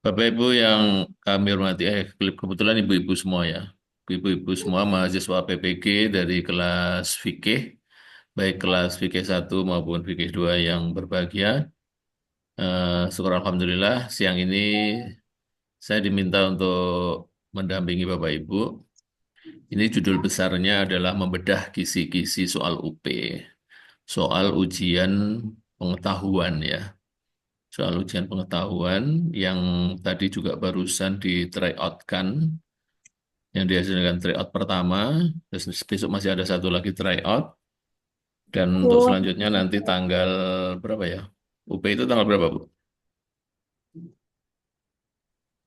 Bapak Ibu yang kami hormati, kebetulan ibu-ibu semua ya. Ibu-ibu semua mahasiswa PPG dari kelas fikih, baik kelas fikih satu maupun fikih 2 yang berbahagia. Syukur Alhamdulillah, siang ini saya diminta untuk mendampingi Bapak Ibu. Ini judul besarnya adalah membedah kisi-kisi soal UP, soal ujian pengetahuan ya. Soal ujian pengetahuan yang tadi juga barusan di tryout-kan, yang dihasilkan tryout pertama, terus besok masih ada satu lagi tryout, dan untuk selanjutnya nanti tanggal berapa ya? UP itu tanggal berapa, Bu?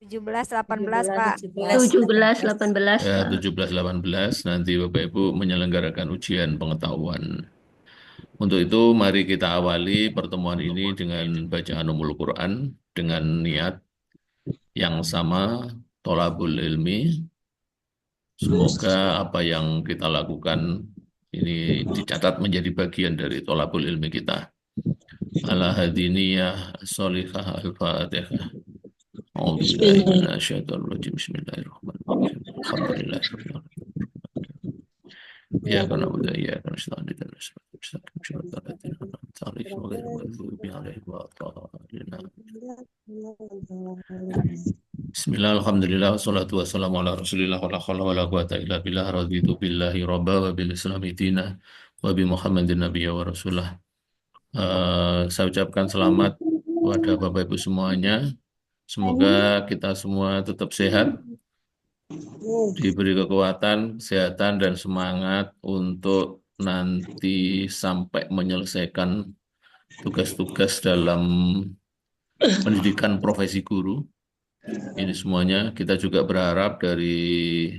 17, 18, Pak. 17, 18, Ya, Pak. 17-18 nanti Bapak Ibu menyelenggarakan ujian pengetahuan. Untuk itu, mari kita awali pertemuan ini dengan bacaan Ummul Quran dengan niat yang sama, tolabul ilmi. Semoga apa yang kita lakukan ini dicatat menjadi bagian dari tolabul ilmi kita. Ala hadiniyah solihah al-fatihah. A'udzubillahi minasyaitonir rajim. Bismillahirrahmanirrahim. Alhamdulillahirabbil alamin. Iyyaka na'budu wa iyyaka nasta'in. Ihdinas siratal mustaqim. Shiratal ladzina an'amta 'alaihim ghairil maghdubi 'alaihim waladdallin. Bismillah, alhamdulillah, wassalatu wassalamu ala rasulillah, wa la hawla wa la quwata illa billah, raditu billahi rabba wa bil islami dina, wa bi muhammadin nabiyya wa rasulah. Saya ucapkan selamat kepada Bapak Ibu semuanya. Semoga kita semua tetap sehat, diberi kekuatan, kesehatan, dan semangat untuk nanti sampai menyelesaikan tugas-tugas dalam pendidikan profesi guru. Ini semuanya kita juga berharap dari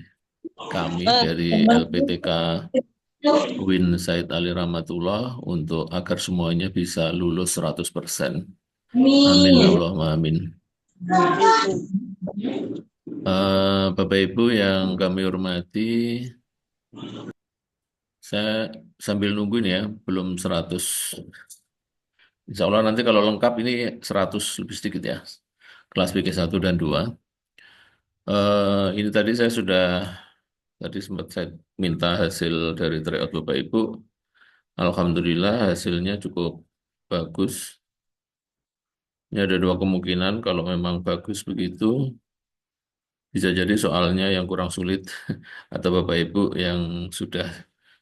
kami, dari LPTK Win Said Ali Rahmatullah untuk agar semuanya bisa lulus 100%. Amin, ya Allahumma amin. Bapak Ibu yang kami hormati, saya sambil nungguin ya, belum 100. Insya Allah nanti kalau lengkap ini 100 lebih sedikit ya. Kelas BK 1 dan 2. Ini tadi saya sudah, tadi sempat saya minta hasil dari tryout Bapak Ibu. Alhamdulillah hasilnya cukup bagus. Ini ada dua kemungkinan, kalau memang bagus begitu, bisa jadi soalnya yang kurang sulit, atau Bapak Ibu yang sudah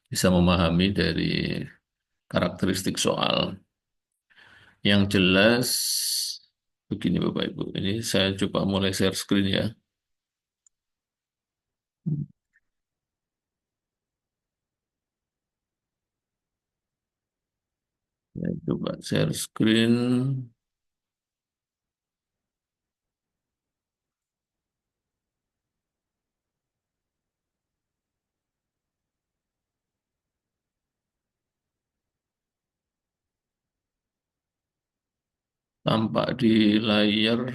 bisa memahami dari karakteristik soal. Yang jelas, begini Bapak Ibu, ini saya coba mulai share screen ya. Saya coba share screen. Tampak di layar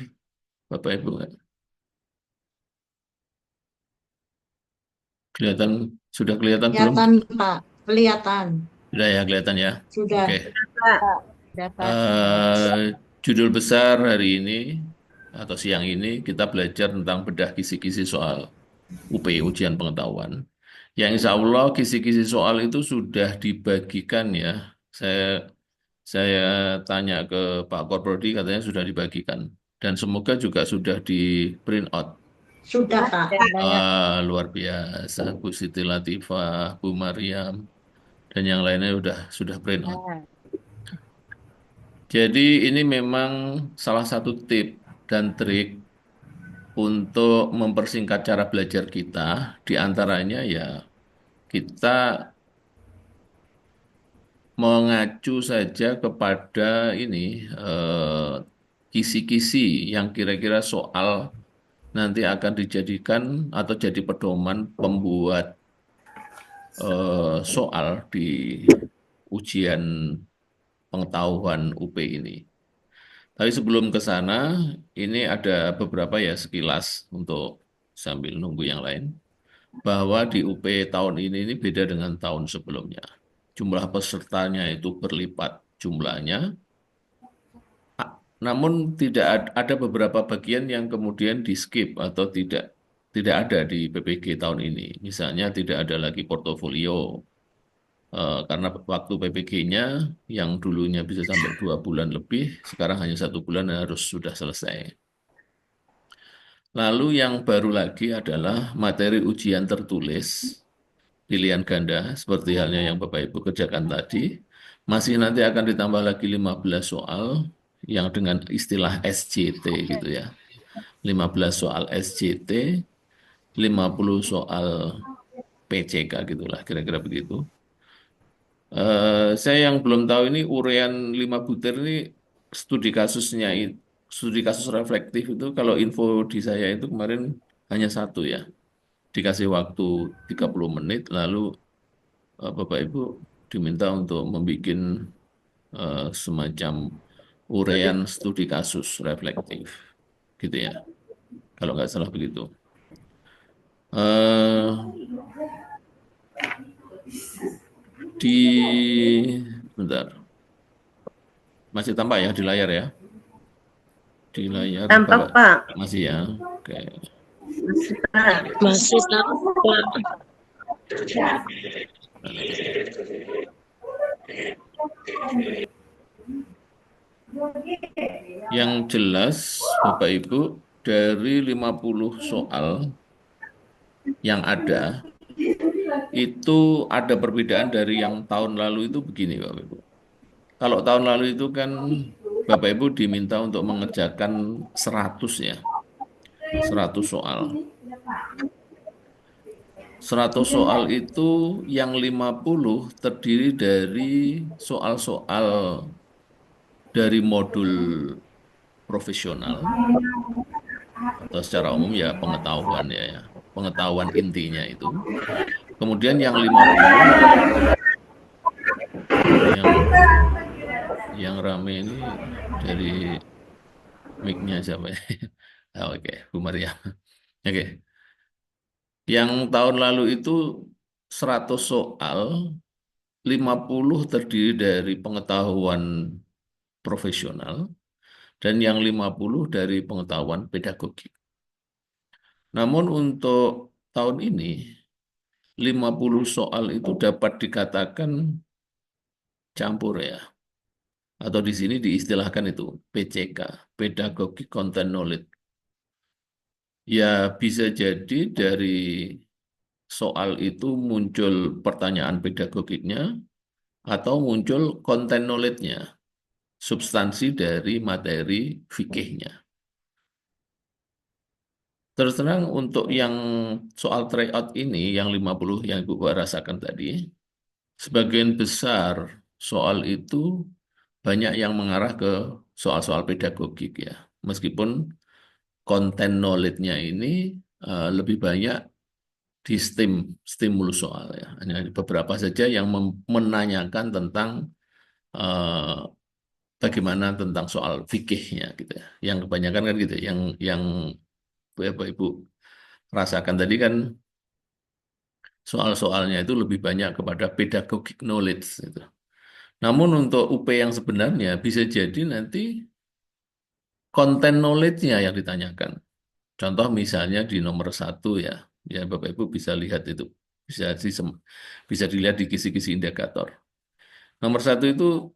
Bapak Ibu nggak? Kelihatan, sudah kelihatan belum? Kelihatan, Pak. Kelihatan. Sudah ya, kelihatan ya. Sudah. Oke. Pak. Udah, Pak. Eh, Judul besar hari ini atau siang ini kita belajar tentang bedah kisi-kisi soal UP, ujian pengetahuan. Yang insya Allah kisi-kisi soal itu sudah dibagikan ya. Saya saya tanya ke Pak Korprodi katanya sudah dibagikan dan semoga juga sudah di print out. Sudah, Pak. Luar biasa, Bu Siti Latifah, Bu Mariam, dan yang lainnya sudah print out. Jadi ini memang salah satu tip dan trik untuk mempersingkat cara belajar kita. Di antaranya ya kita mengacu saja kepada ini eh, kisi-kisi yang kira-kira soal nanti akan dijadikan atau jadi pedoman pembuat soal di ujian pengetahuan UP ini. Tapi sebelum ke sana, ini ada beberapa ya sekilas untuk sambil nunggu yang lain. Bahwa di UP tahun ini beda dengan tahun sebelumnya. Jumlah pesertanya itu berlipat jumlahnya. namun tidak ada beberapa bagian yang kemudian di skip atau tidak ada di PPG tahun ini. Misalnya tidak ada lagi portofolio karena waktu PPG-nya yang dulunya bisa sampai 2 bulan lebih, sekarang hanya 1 bulan harus sudah selesai. Lalu yang baru lagi adalah materi ujian tertulis pilihan ganda seperti halnya yang Bapak Ibu kerjakan tadi. Masih nanti akan ditambah lagi 15 soal yang dengan istilah SJT gitu ya. 15 soal SJT, 50 soal PCK gitulah kira-kira begitu. Saya yang belum tahu ini urean 5 butir ini studi kasusnya studi kasus reflektif itu kalau info di saya itu kemarin hanya satu ya. Dikasih waktu 30 menit lalu Bapak Ibu diminta untuk membuat semacam urean studi kasus reflektif gitu ya. Kalau nggak salah begitu. Eh di bentar, masih tampak ya di layar ya. Di layar Tampak, Bapak Pak. masih ya. Oke. Masih, Pak. Masih tampak. Yang jelas Bapak Ibu dari 50 soal yang ada itu ada perbedaan dari yang tahun lalu itu begini Bapak Ibu. Kalau tahun lalu itu kan Bapak Ibu diminta untuk mengerjakan 100 ya. 100 soal. 100 soal itu yang 50 terdiri dari soal-soal dari modul profesional atau secara umum ya pengetahuan ya, pengetahuan intinya itu. Kemudian yang 50 yang rame ini dari mic-nya siapa ya? Ah, oke, Bu Maria. Oke. Yang tahun lalu itu 100 soal, 50 terdiri dari pengetahuan profesional, dan yang 50 dari pengetahuan pedagogik. Namun untuk tahun ini, 50 soal itu dapat dikatakan campur ya. Atau di sini diistilahkan itu PCK, Pedagogic Content Knowledge. Ya bisa jadi dari soal itu muncul pertanyaan pedagogiknya atau muncul content knowledge-nya, substansi dari materi fikihnya. Terus terang untuk yang soal tryout ini, yang 50 yang Ibu rasakan tadi, sebagian besar soal itu banyak yang mengarah ke soal-soal pedagogik ya. Meskipun konten knowledge-nya ini lebih banyak di stimulus soal ya. Hanya beberapa saja yang menanyakan tentang eh, bagaimana tentang soal fikihnya gitu ya. Yang kebanyakan kan gitu, yang Bapak Ibu rasakan tadi kan soal-soalnya itu lebih banyak kepada pedagogic knowledge gitu. Namun untuk UP yang sebenarnya bisa jadi nanti konten knowledge-nya yang ditanyakan. Contoh misalnya di nomor 1 ya, ya Bapak Ibu bisa lihat itu, bisa dilihat di kisi-kisi indikator. Nomor 1 itu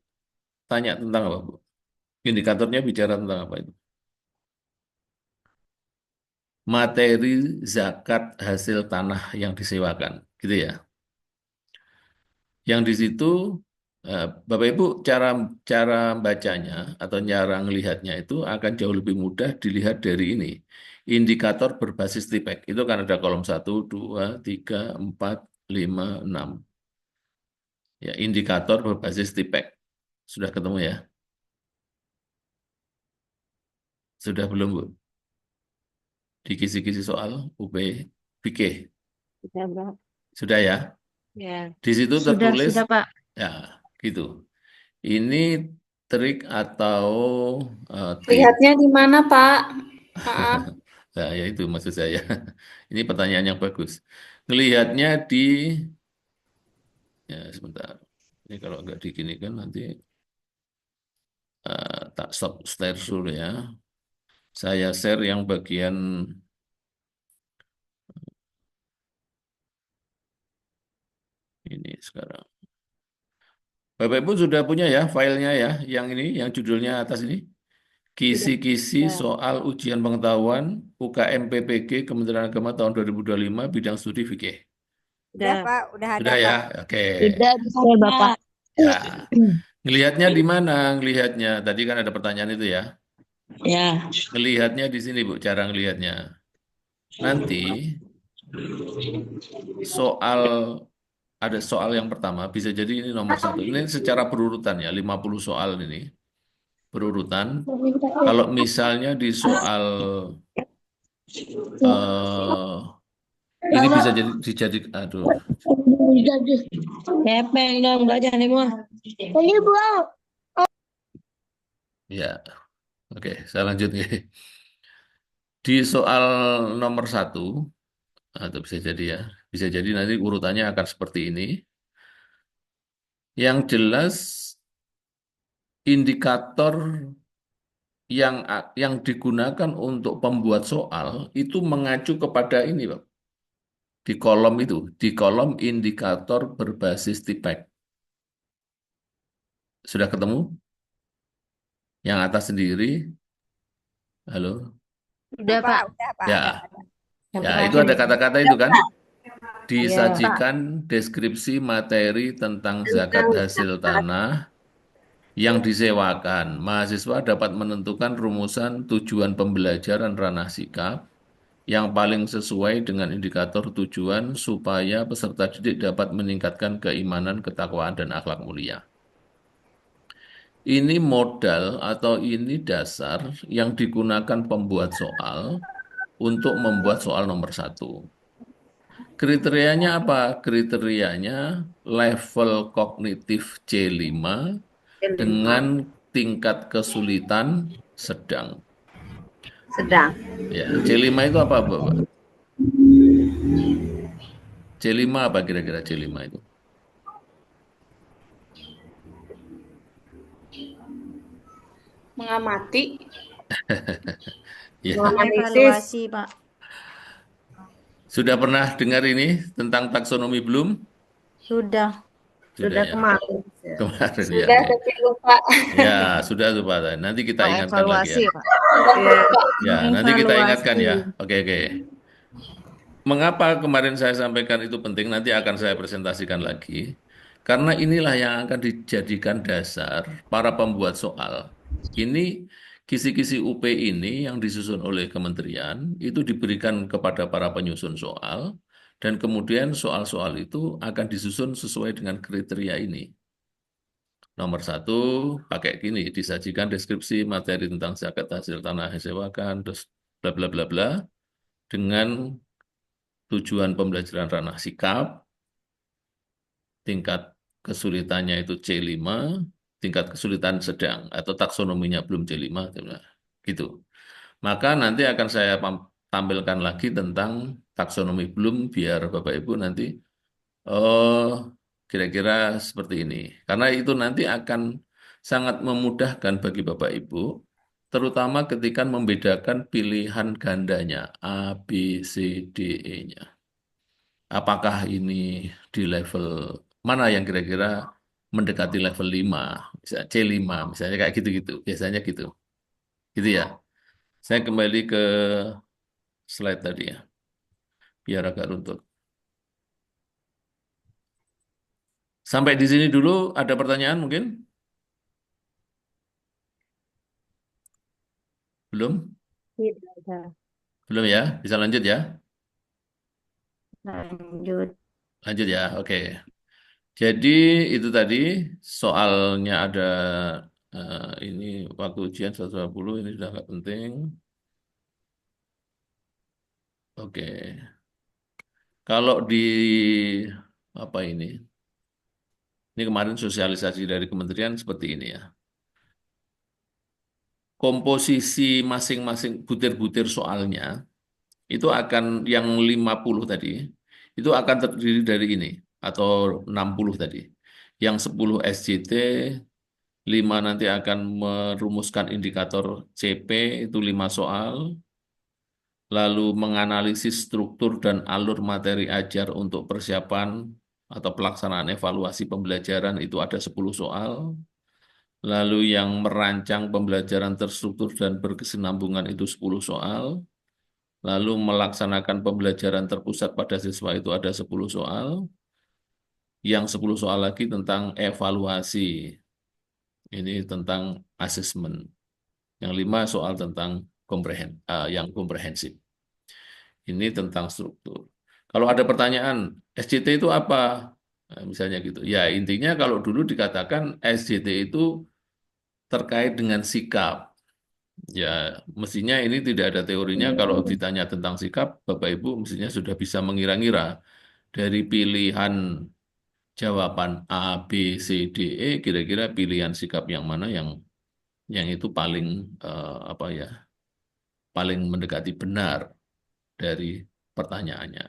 tanya tentang apa Bu? Indikatornya bicara tentang apa itu? Materi zakat hasil tanah yang disewakan, gitu ya. Yang di situ Bapak Ibu cara cara bacanya atau cara ngelihatnya itu akan jauh lebih mudah dilihat dari ini. Indikator berbasis TIPEC itu kan ada kolom 1, 2, 3, 4, 5, 6. Ya, indikator berbasis TIPEC. Sudah ketemu ya? Sudah belum, Bu? Di kisi-kisi soal UP fikih. Sudah, Bro. Sudah ya? Ya. Di situ Sudah, tertulis Pak. ya, gitu. Ini trik atau tips. Lihatnya di mana, Pak? Maaf. Nah, ya itu maksud saya. Ini pertanyaan yang bagus. Ngelihatnya di, ya sebentar. Ini kalau nggak diginikan nanti Tak stop share dulu ya. Saya share yang bagian ini sekarang. Bapak Ibu sudah punya ya filenya ya, yang ini, yang judulnya atas ini. Sudah. Kisi-kisi Ya. soal ujian pengetahuan UKM PPG Kementerian Agama tahun 2025 bidang studi fikih. Udah, Sudah. Pak. Udah ada, Sudah ya? Pak. Oke. Sudah bisa Bapak. Ya. Ngelihatnya di mana? Ngelihatnya. Tadi kan ada pertanyaan itu ya. Ya. Ngelihatnya di sini, Bu, cara ngelihatnya. Nanti soal ada soal yang pertama bisa jadi ini nomor satu. Ini secara berurutan ya, 50 soal ini berurutan. Kalau misalnya di soal eh, ini bisa jadi aduh Kepeng dong belajar nih mah. ya, oke, saya lanjut nih. Di soal nomor satu atau bisa jadi ya, bisa jadi nanti urutannya akan seperti ini. Yang jelas indikator yang digunakan untuk pembuat soal itu mengacu kepada ini, Pak. Di kolom itu, di kolom indikator berbasis TIPEC. Sudah ketemu? Yang atas sendiri, halo? Sudah, Pak. Udah, Pak. Ya, Ada. Yang ya itu terakhir. ada kata-kata itu kan? Iya. Disajikan deskripsi materi tentang zakat hasil tanah yang disewakan. Mahasiswa dapat menentukan rumusan tujuan pembelajaran ranah sikap yang paling sesuai dengan indikator tujuan supaya peserta didik dapat meningkatkan keimanan, ketakwaan, dan akhlak mulia. Ini modal atau ini dasar yang digunakan pembuat soal untuk membuat soal nomor satu. Kriterianya apa? Kriterianya level kognitif C5 dengan tingkat kesulitan sedang. Sedang. Ya, C5 itu apa, Bapak? C5 apa kira-kira C5 itu? Mengamati. Ya, Evaluasi, Pak. sudah pernah dengar ini tentang taksonomi belum? Sudah. Sudah ya. Kemarin. Kemarin ya, Sudah oke. tapi lupa. Ya, sudah tuh Pak. Nanti kita ingatkan lagi ya. Mengevaluasi, Pak. Iya. Ya, nanti kita ingatkan ya. Mengevaluasi. Oke, oke. Mengapa kemarin saya sampaikan itu penting, nanti akan saya presentasikan lagi. Karena inilah yang akan dijadikan dasar para pembuat soal. Ini kisi-kisi UP ini yang disusun oleh kementerian, itu diberikan kepada para penyusun soal, dan kemudian soal-soal itu akan disusun sesuai dengan kriteria ini. Nomor satu, pakai gini, disajikan deskripsi materi tentang zakat hasil tanah yang disewakan, terus bla bla bla bla, dengan tujuan pembelajaran ranah sikap, tingkat kesulitannya itu C5, tingkat kesulitan sedang, atau taksonominya belum C5, gitu. Maka nanti akan saya tampilkan lagi tentang taksonomi belum, biar Bapak Ibu nanti, oh, kira-kira seperti ini. Karena itu nanti akan sangat memudahkan bagi Bapak Ibu, terutama ketika membedakan pilihan gandanya, A, B, C, D, E-nya. Apakah ini di level mana yang kira-kira mendekati level 5, misalnya C5, misalnya kayak gitu-gitu, biasanya gitu. Gitu ya. Saya kembali ke slide tadi ya, biar agak runtut. Sampai di sini dulu, ada pertanyaan mungkin? Belum? Tidak ada. Belum ya? Bisa lanjut ya? Lanjut. Lanjut ya, oke. Jadi itu tadi soalnya ada ini waktu ujian 120 ini sudah nggak penting. Oke. Kalau di apa ini? Ini kemarin sosialisasi dari kementerian seperti ini ya. Komposisi masing-masing butir-butir soalnya itu akan yang 50 tadi, itu akan terdiri dari ini atau 60 tadi. Yang 10 SJT, 5 nanti akan merumuskan indikator CP, itu 5 soal. Lalu menganalisis struktur dan alur materi ajar untuk persiapan atau pelaksanaan evaluasi pembelajaran, itu ada 10 soal. Lalu yang merancang pembelajaran terstruktur dan berkesinambungan, itu 10 soal. Lalu melaksanakan pembelajaran terpusat pada siswa, itu ada 10 soal. Yang 10 soal lagi tentang evaluasi. Ini tentang asesmen. Yang 5 soal tentang yang komprehensif. Ini tentang struktur. Kalau ada pertanyaan, SJT itu apa? Nah, misalnya gitu. Ya, intinya kalau dulu dikatakan SJT itu terkait dengan sikap. Ya, mestinya ini tidak ada teorinya. Kalau ditanya tentang sikap, Bapak Ibu mestinya sudah bisa mengira-ngira dari pilihan jawaban A, B, C, D, E, kira-kira pilihan sikap yang mana yang itu paling apa ya, paling mendekati benar dari pertanyaannya.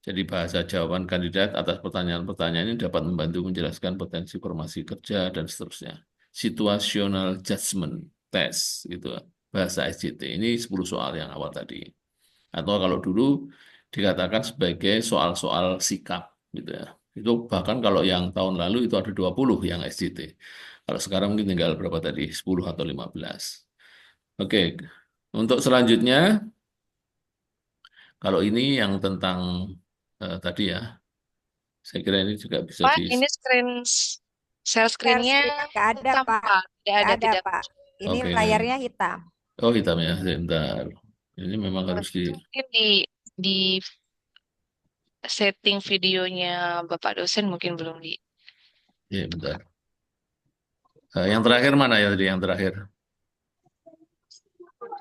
Jadi bahasa jawaban kandidat atas pertanyaan-pertanyaan ini dapat membantu menjelaskan potensi formasi kerja dan seterusnya. Situational judgment test itu bahasa SJT. Ini 10 soal yang awal tadi. Atau kalau dulu dikatakan sebagai soal-soal sikap gitu ya. Itu bahkan kalau yang tahun lalu itu ada 20 yang SJT. Kalau sekarang mungkin tinggal berapa tadi? 10 atau 15. Oke. Untuk selanjutnya, kalau ini yang tentang tadi ya, saya kira ini juga bisa Pak, ini share screen-nya Nggak ada, hitam, Pak. Pak. Tidak Nggak ada, ada, tidak. Pak. Ini Oke. layarnya hitam. Oh, hitam ya, sebentar. Ini memang harus di... Mungkin di setting videonya Bapak dosen mungkin belum di. Ya, bentar. Yang terakhir mana ya tadi yang terakhir?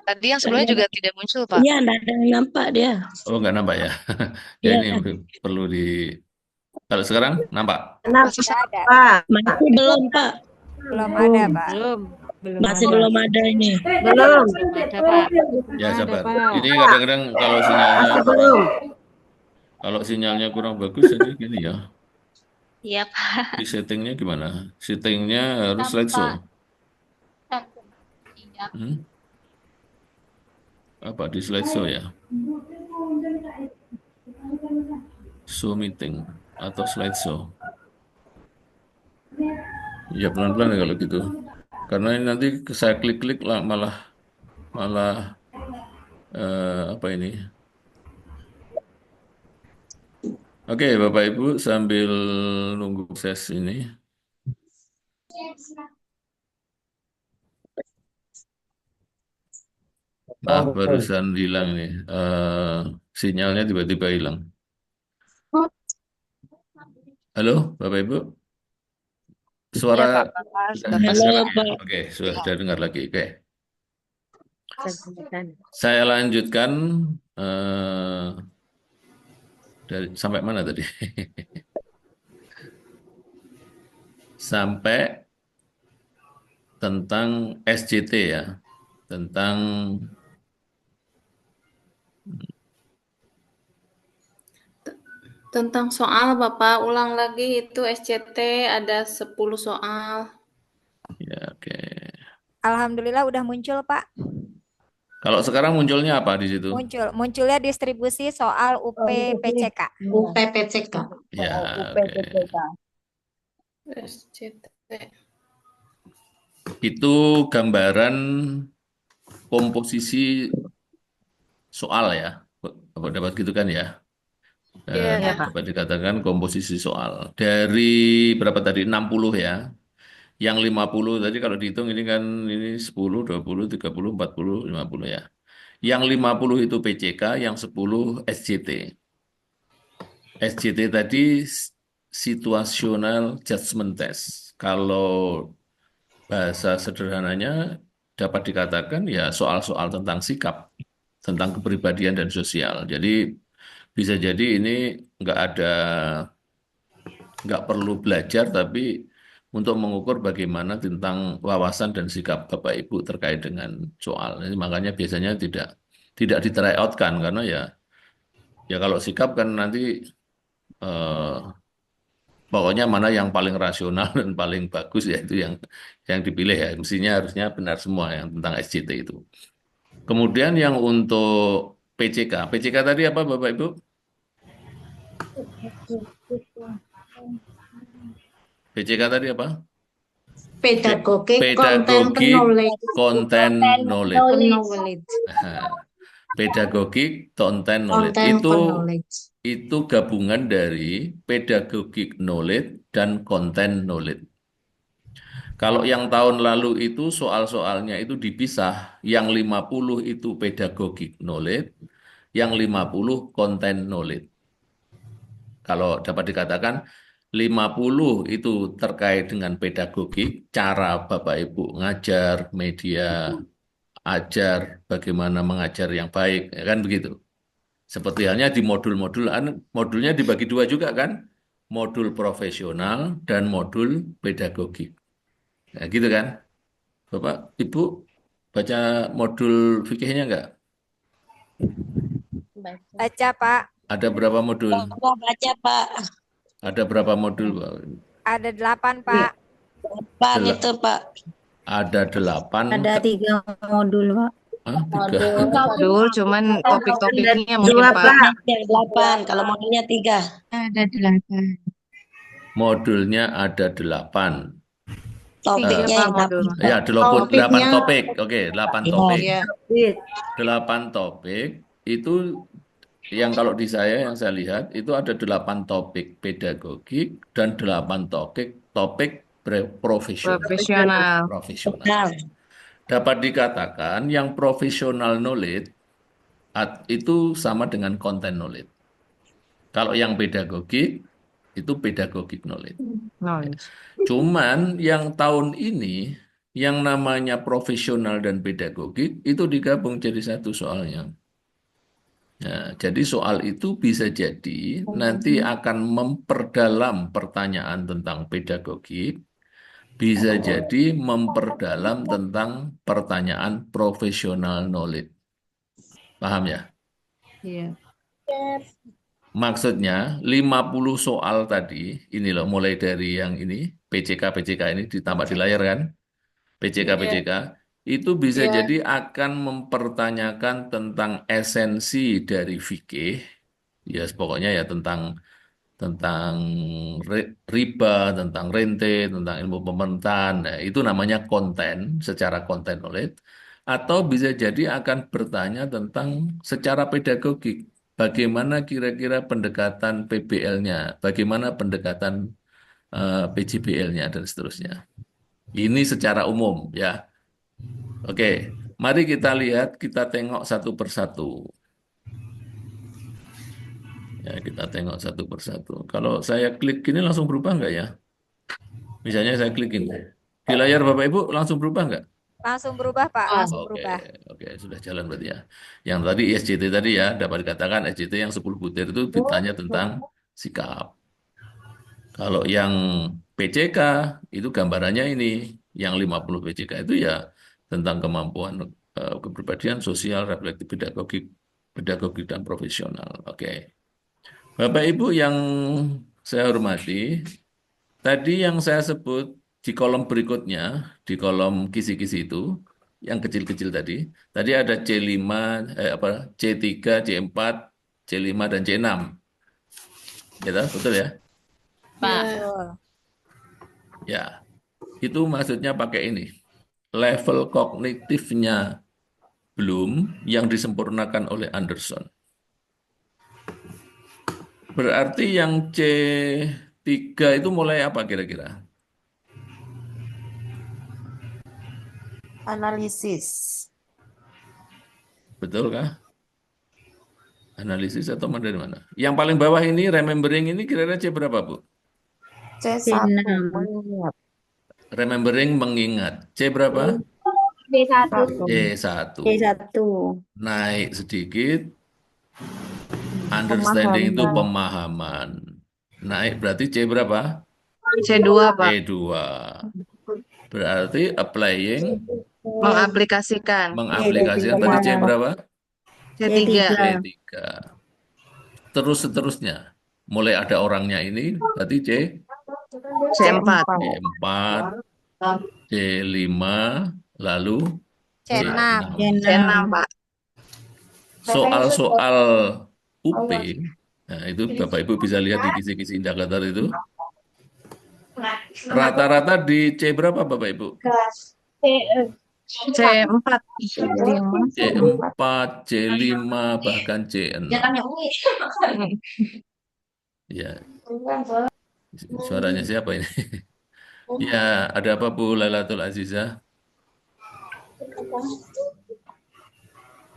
Tadi yang sebelumnya juga tidak muncul, Pak. Iya, enggak ada yang nampak dia. Oh, nggak nampak ya. Ya, Iya, ini perlu di... Kalau sekarang nampak? Masih Nggak ada. Pak, masih belum, Pak. Belum ada, Pak. Masih belum ada ini. belum. ada, Pak. Ya, sabar. Ini kadang-kadang kalau sinyalnya Masih belum. kalau sinyalnya kurang bagus ini gini ya. Iya, Pak. Di settingnya gimana? Settingnya harus slideshow. Hmm? Apa di slideshow ya? Show meeting atau slideshow. Ya pelan-pelan ya kalau gitu. Karena ini nanti saya klik-klik lah malah apa ini? Oke, Bapak Ibu sambil nunggu proses ini. Maaf, barusan hilang nih. Sinyalnya tiba-tiba hilang. Halo, Bapak Ibu. Suara Iya, Pak. sudah Bapak. dengar Halo, lagi ya? Pak. Oke, sudah dengar lagi. Oke. Lanjutkan. Saya lanjutkan dari sampai mana tadi? Sampai tentang SJT ya, tentang Tentang soal, Bapak, ulang lagi itu SCT ada 10 soal. ya oke. Alhamdulillah udah muncul, Pak. Kalau sekarang munculnya apa di situ? Munculnya distribusi soal UPPCK. UPPCK. Ya, oke. SCT. Itu gambaran komposisi soal ya. Apa dapat gitu kan ya? Iya, Pak. Dapat dikatakan komposisi soal. Dari berapa tadi? 60 ya. Yang 50 tadi kalau dihitung ini kan ini 10, 20, 30, 40, 50 ya. Yang 50 itu PCK, yang 10 SJT. SJT tadi situational judgment test. Kalau bahasa sederhananya dapat dikatakan ya soal-soal tentang sikap, tentang kepribadian dan sosial. Jadi bisa jadi ini nggak perlu belajar, tapi untuk mengukur bagaimana tentang wawasan dan sikap Bapak Ibu terkait dengan soal. Ini makanya biasanya tidak di try out kan, karena ya kalau sikap kan nanti eh, Pokoknya mana yang paling rasional dan paling bagus ya itu yang dipilih ya. Mestinya harusnya benar semua yang tentang SJT itu. Kemudian yang untuk PCK. PCK tadi apa Bapak Ibu? PCK tadi apa? Pedagogic Pedagogic content knowledge. Content Knowledge. Knowledge. Nah, Pedagogic Content Knowledge. Content Itu knowledge. itu gabungan dari Pedagogic Knowledge dan Content Knowledge. Kalau yang tahun lalu itu soal-soalnya itu dipisah, yang 50 itu Pedagogic Knowledge, yang 50 Content Knowledge. Kalau dapat dikatakan 50 itu terkait dengan pedagogik, cara Bapak Ibu ngajar, media ajar, bagaimana mengajar yang baik, ya kan begitu. Seperti halnya di modul-modul, modulnya dibagi dua juga kan, modul profesional dan modul pedagogik. Nah, gitu kan, Bapak Ibu baca modul fikihnya enggak? Baca, Pak. Ada berapa modul? Baca, Pak. Ada berapa modul, Pak? Ada 8, Pak. Pan Del- itu, Pak. Ada 8. Ada 3 modul, Pak. Hah, 3. Modul, cuman topik-topiknya mungkin Dua, Pak. Pak. Yang 8, kalau modulnya 3. Ada 8. Modulnya ada 8. Topiknya yang modul. 8. Ya, 8 Topiknya- topik. Oke, 8 topik. Iya. 8 topik itu yang kalau di saya yang saya lihat itu ada 8 topik pedagogik dan 8 topik profesional. Profesional. Profesional. Benar. Dapat dikatakan yang profesional knowledge itu sama dengan content knowledge. Kalau yang pedagogik itu pedagogic knowledge. Knowledge. Cuman yang tahun ini yang namanya profesional dan pedagogik itu digabung jadi satu soalnya. Nah, jadi soal itu bisa jadi nanti akan memperdalam pertanyaan tentang pedagogik, bisa jadi memperdalam tentang pertanyaan profesional knowledge. Paham ya? Iya. Maksudnya 50 soal tadi, ini loh mulai dari yang ini, PCK ini ditambah di layar kan? PCK, itu bisa jadi akan mempertanyakan tentang esensi dari fikih, ya pokoknya ya tentang riba, tentang rente, tentang ilmu pemerintahan. Nah, itu namanya konten, secara konten knowledge. Atau bisa jadi akan bertanya tentang secara pedagogik. Bagaimana kira-kira pendekatan PBL-nya, bagaimana pendekatan PJBL-nya, dan seterusnya. Ini secara umum, ya. Oke, mari kita lihat, kita tengok satu persatu. Ya, kita tengok satu persatu. Kalau saya klik ini langsung berubah nggak ya? Misalnya saya klik ini. Di layar Bapak Ibu langsung berubah nggak? Langsung berubah, Pak. Langsung Oke, berubah. oke, sudah jalan berarti ya. Yang tadi SJT tadi ya, dapat dikatakan SJT yang 10 butir itu ditanya tentang sikap. Kalau yang PCK itu gambarannya ini, yang 50 PCK itu ya tentang kemampuan kepribadian sosial, reflektif, pedagogik dan profesional. Oke. Bapak Ibu yang saya hormati, tadi yang saya sebut di kolom berikutnya, di kolom kisi-kisi itu, yang kecil-kecil tadi ada C5, C3, C4, C5, dan C6. Gitu, betul ya? Pak. Betul. Ya, itu maksudnya pakai ini. Level kognitifnya belum yang disempurnakan oleh Anderson. Berarti yang C3 itu mulai apa kira-kira? Analisis. Betul kah? Analisis atau dari mana? Yang paling bawah ini, remembering ini kira-kira C berapa, Bu? C1. Remembering mengingat. C berapa? C1. C1. C1. Naik sedikit. Understanding itu pemahaman. Naik berarti C berapa? C2, Pak. C2. Berarti applying, Mengaplikasikan. mengaplikasikan tadi C berapa? C3. C3. Terus seterusnya. Mulai ada orangnya ini, berarti C3. C4. C4, C5, lalu C6. C6. C6, Pak. Soal-soal UP, nah itu Bapak Ibu bisa lihat di kisi-kisi indikator itu. Rata-rata di C berapa Bapak Ibu? C4. C5. C4, C5, bahkan C6. Ya, suaranya siapa ini? Ya, ada apa Bu Lailatul Azizah?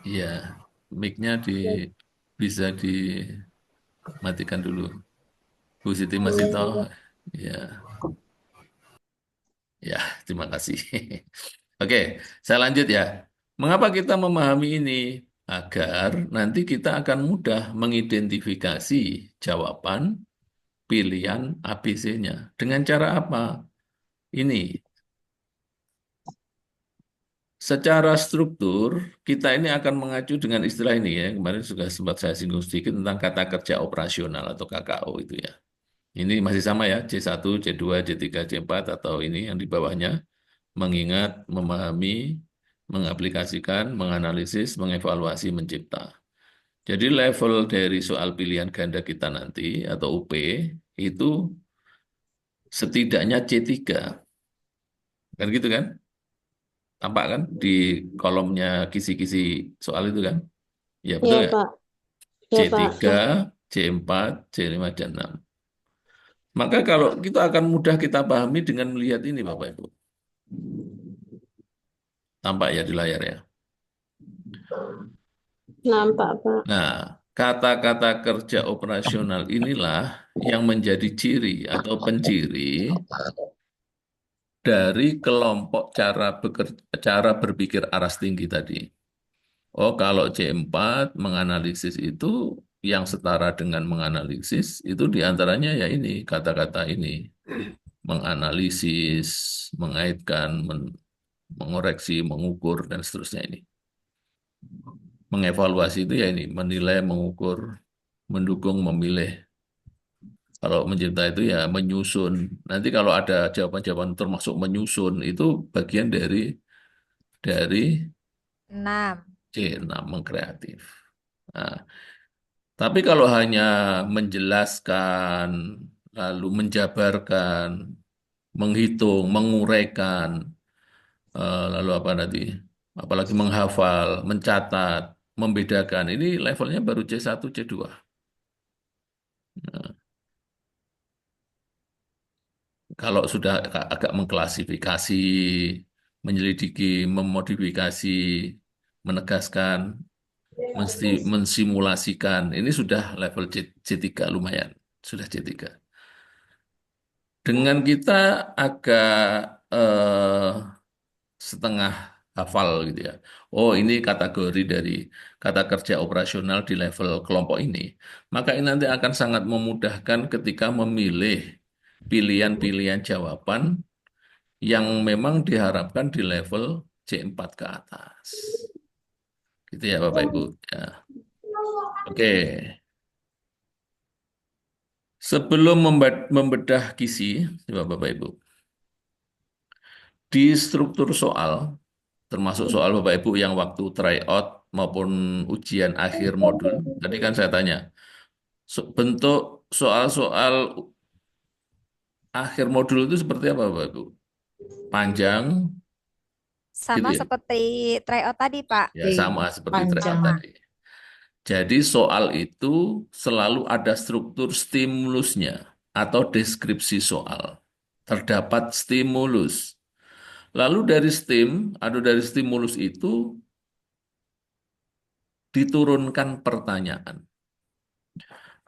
Iya, mic-nya bisa dimatikan dulu. Bu Siti Masito, ya, ya, terima kasih. Oke, saya lanjut ya. Mengapa kita memahami ini? Agar nanti kita akan mudah mengidentifikasi jawaban pilihan ABC-nya. Dengan cara apa? Ini, secara struktur, kita ini akan mengacu dengan istilah ini ya. Kemarin juga sempat saya singgung sedikit tentang kata kerja operasional atau KKO itu ya. Ini masih sama ya, C1, C2, C3, C4 atau ini yang di bawahnya. Mengingat, memahami, mengaplikasikan, menganalisis, mengevaluasi, mencipta. Jadi level dari soal pilihan ganda kita nanti atau UP itu setidaknya C3. Kan gitu kan? Tampak kan di kolomnya kisi-kisi soal itu kan? Ya betul Ya, ya? Pak. Ya, Pak. C3, C4, C5, dan 6. Maka kalau kita akan mudah kita pahami dengan melihat ini Bapak Ibu. Tampak ya di layar ya. Nampak, Pak. Nah, kata-kata kerja operasional inilah yang menjadi ciri atau penciri dari kelompok cara berpikir aras tinggi tadi. Oh, kalau C4 menganalisis itu yang setara dengan menganalisis itu diantaranya ya ini kata-kata ini menganalisis, mengaitkan, mengoreksi, mengukur dan seterusnya ini. Mengevaluasi itu ya ini menilai, mengukur, mendukung, memilih. Kalau mencipta itu ya menyusun. Nanti kalau ada jawaban-jawaban termasuk menyusun itu bagian dari 6. C6 mengkreatif. Nah, tapi kalau hanya menjelaskan, lalu menjabarkan, menghitung, menguraikan, lalu apa nanti, apalagi menghafal, mencatat, membedakan, ini levelnya baru C1, C2. Nah, kalau sudah agak mengklasifikasi, menyelidiki, memodifikasi, menegaskan, mensimulasikan, ini sudah level C3 lumayan, sudah C3. Dengan kita agak eh, setengah hafal gitu ya. Oh, ini kategori dari kata kerja operasional di level kelompok ini. Maka ini nanti akan sangat memudahkan ketika memilih pilihan-pilihan jawaban yang memang diharapkan di level C4 ke atas. Gitu ya Bapak Ibu. Ya. Oke. Sebelum membedah kisi, coba Bapak Ibu, di struktur soal, termasuk soal Bapak Ibu yang waktu tryout maupun ujian akhir modul, tadi kan saya tanya, bentuk soal-soal akhir modul itu seperti apa Bapak Ibu? Panjang, gitu Sama ya? seperti tryout tadi, Pak. Ya sama seperti tryout Panjang. tadi. Jadi soal itu selalu ada struktur stimulusnya atau deskripsi soal. Terdapat stimulus. Lalu dari atau dari stimulus itu diturunkan pertanyaan.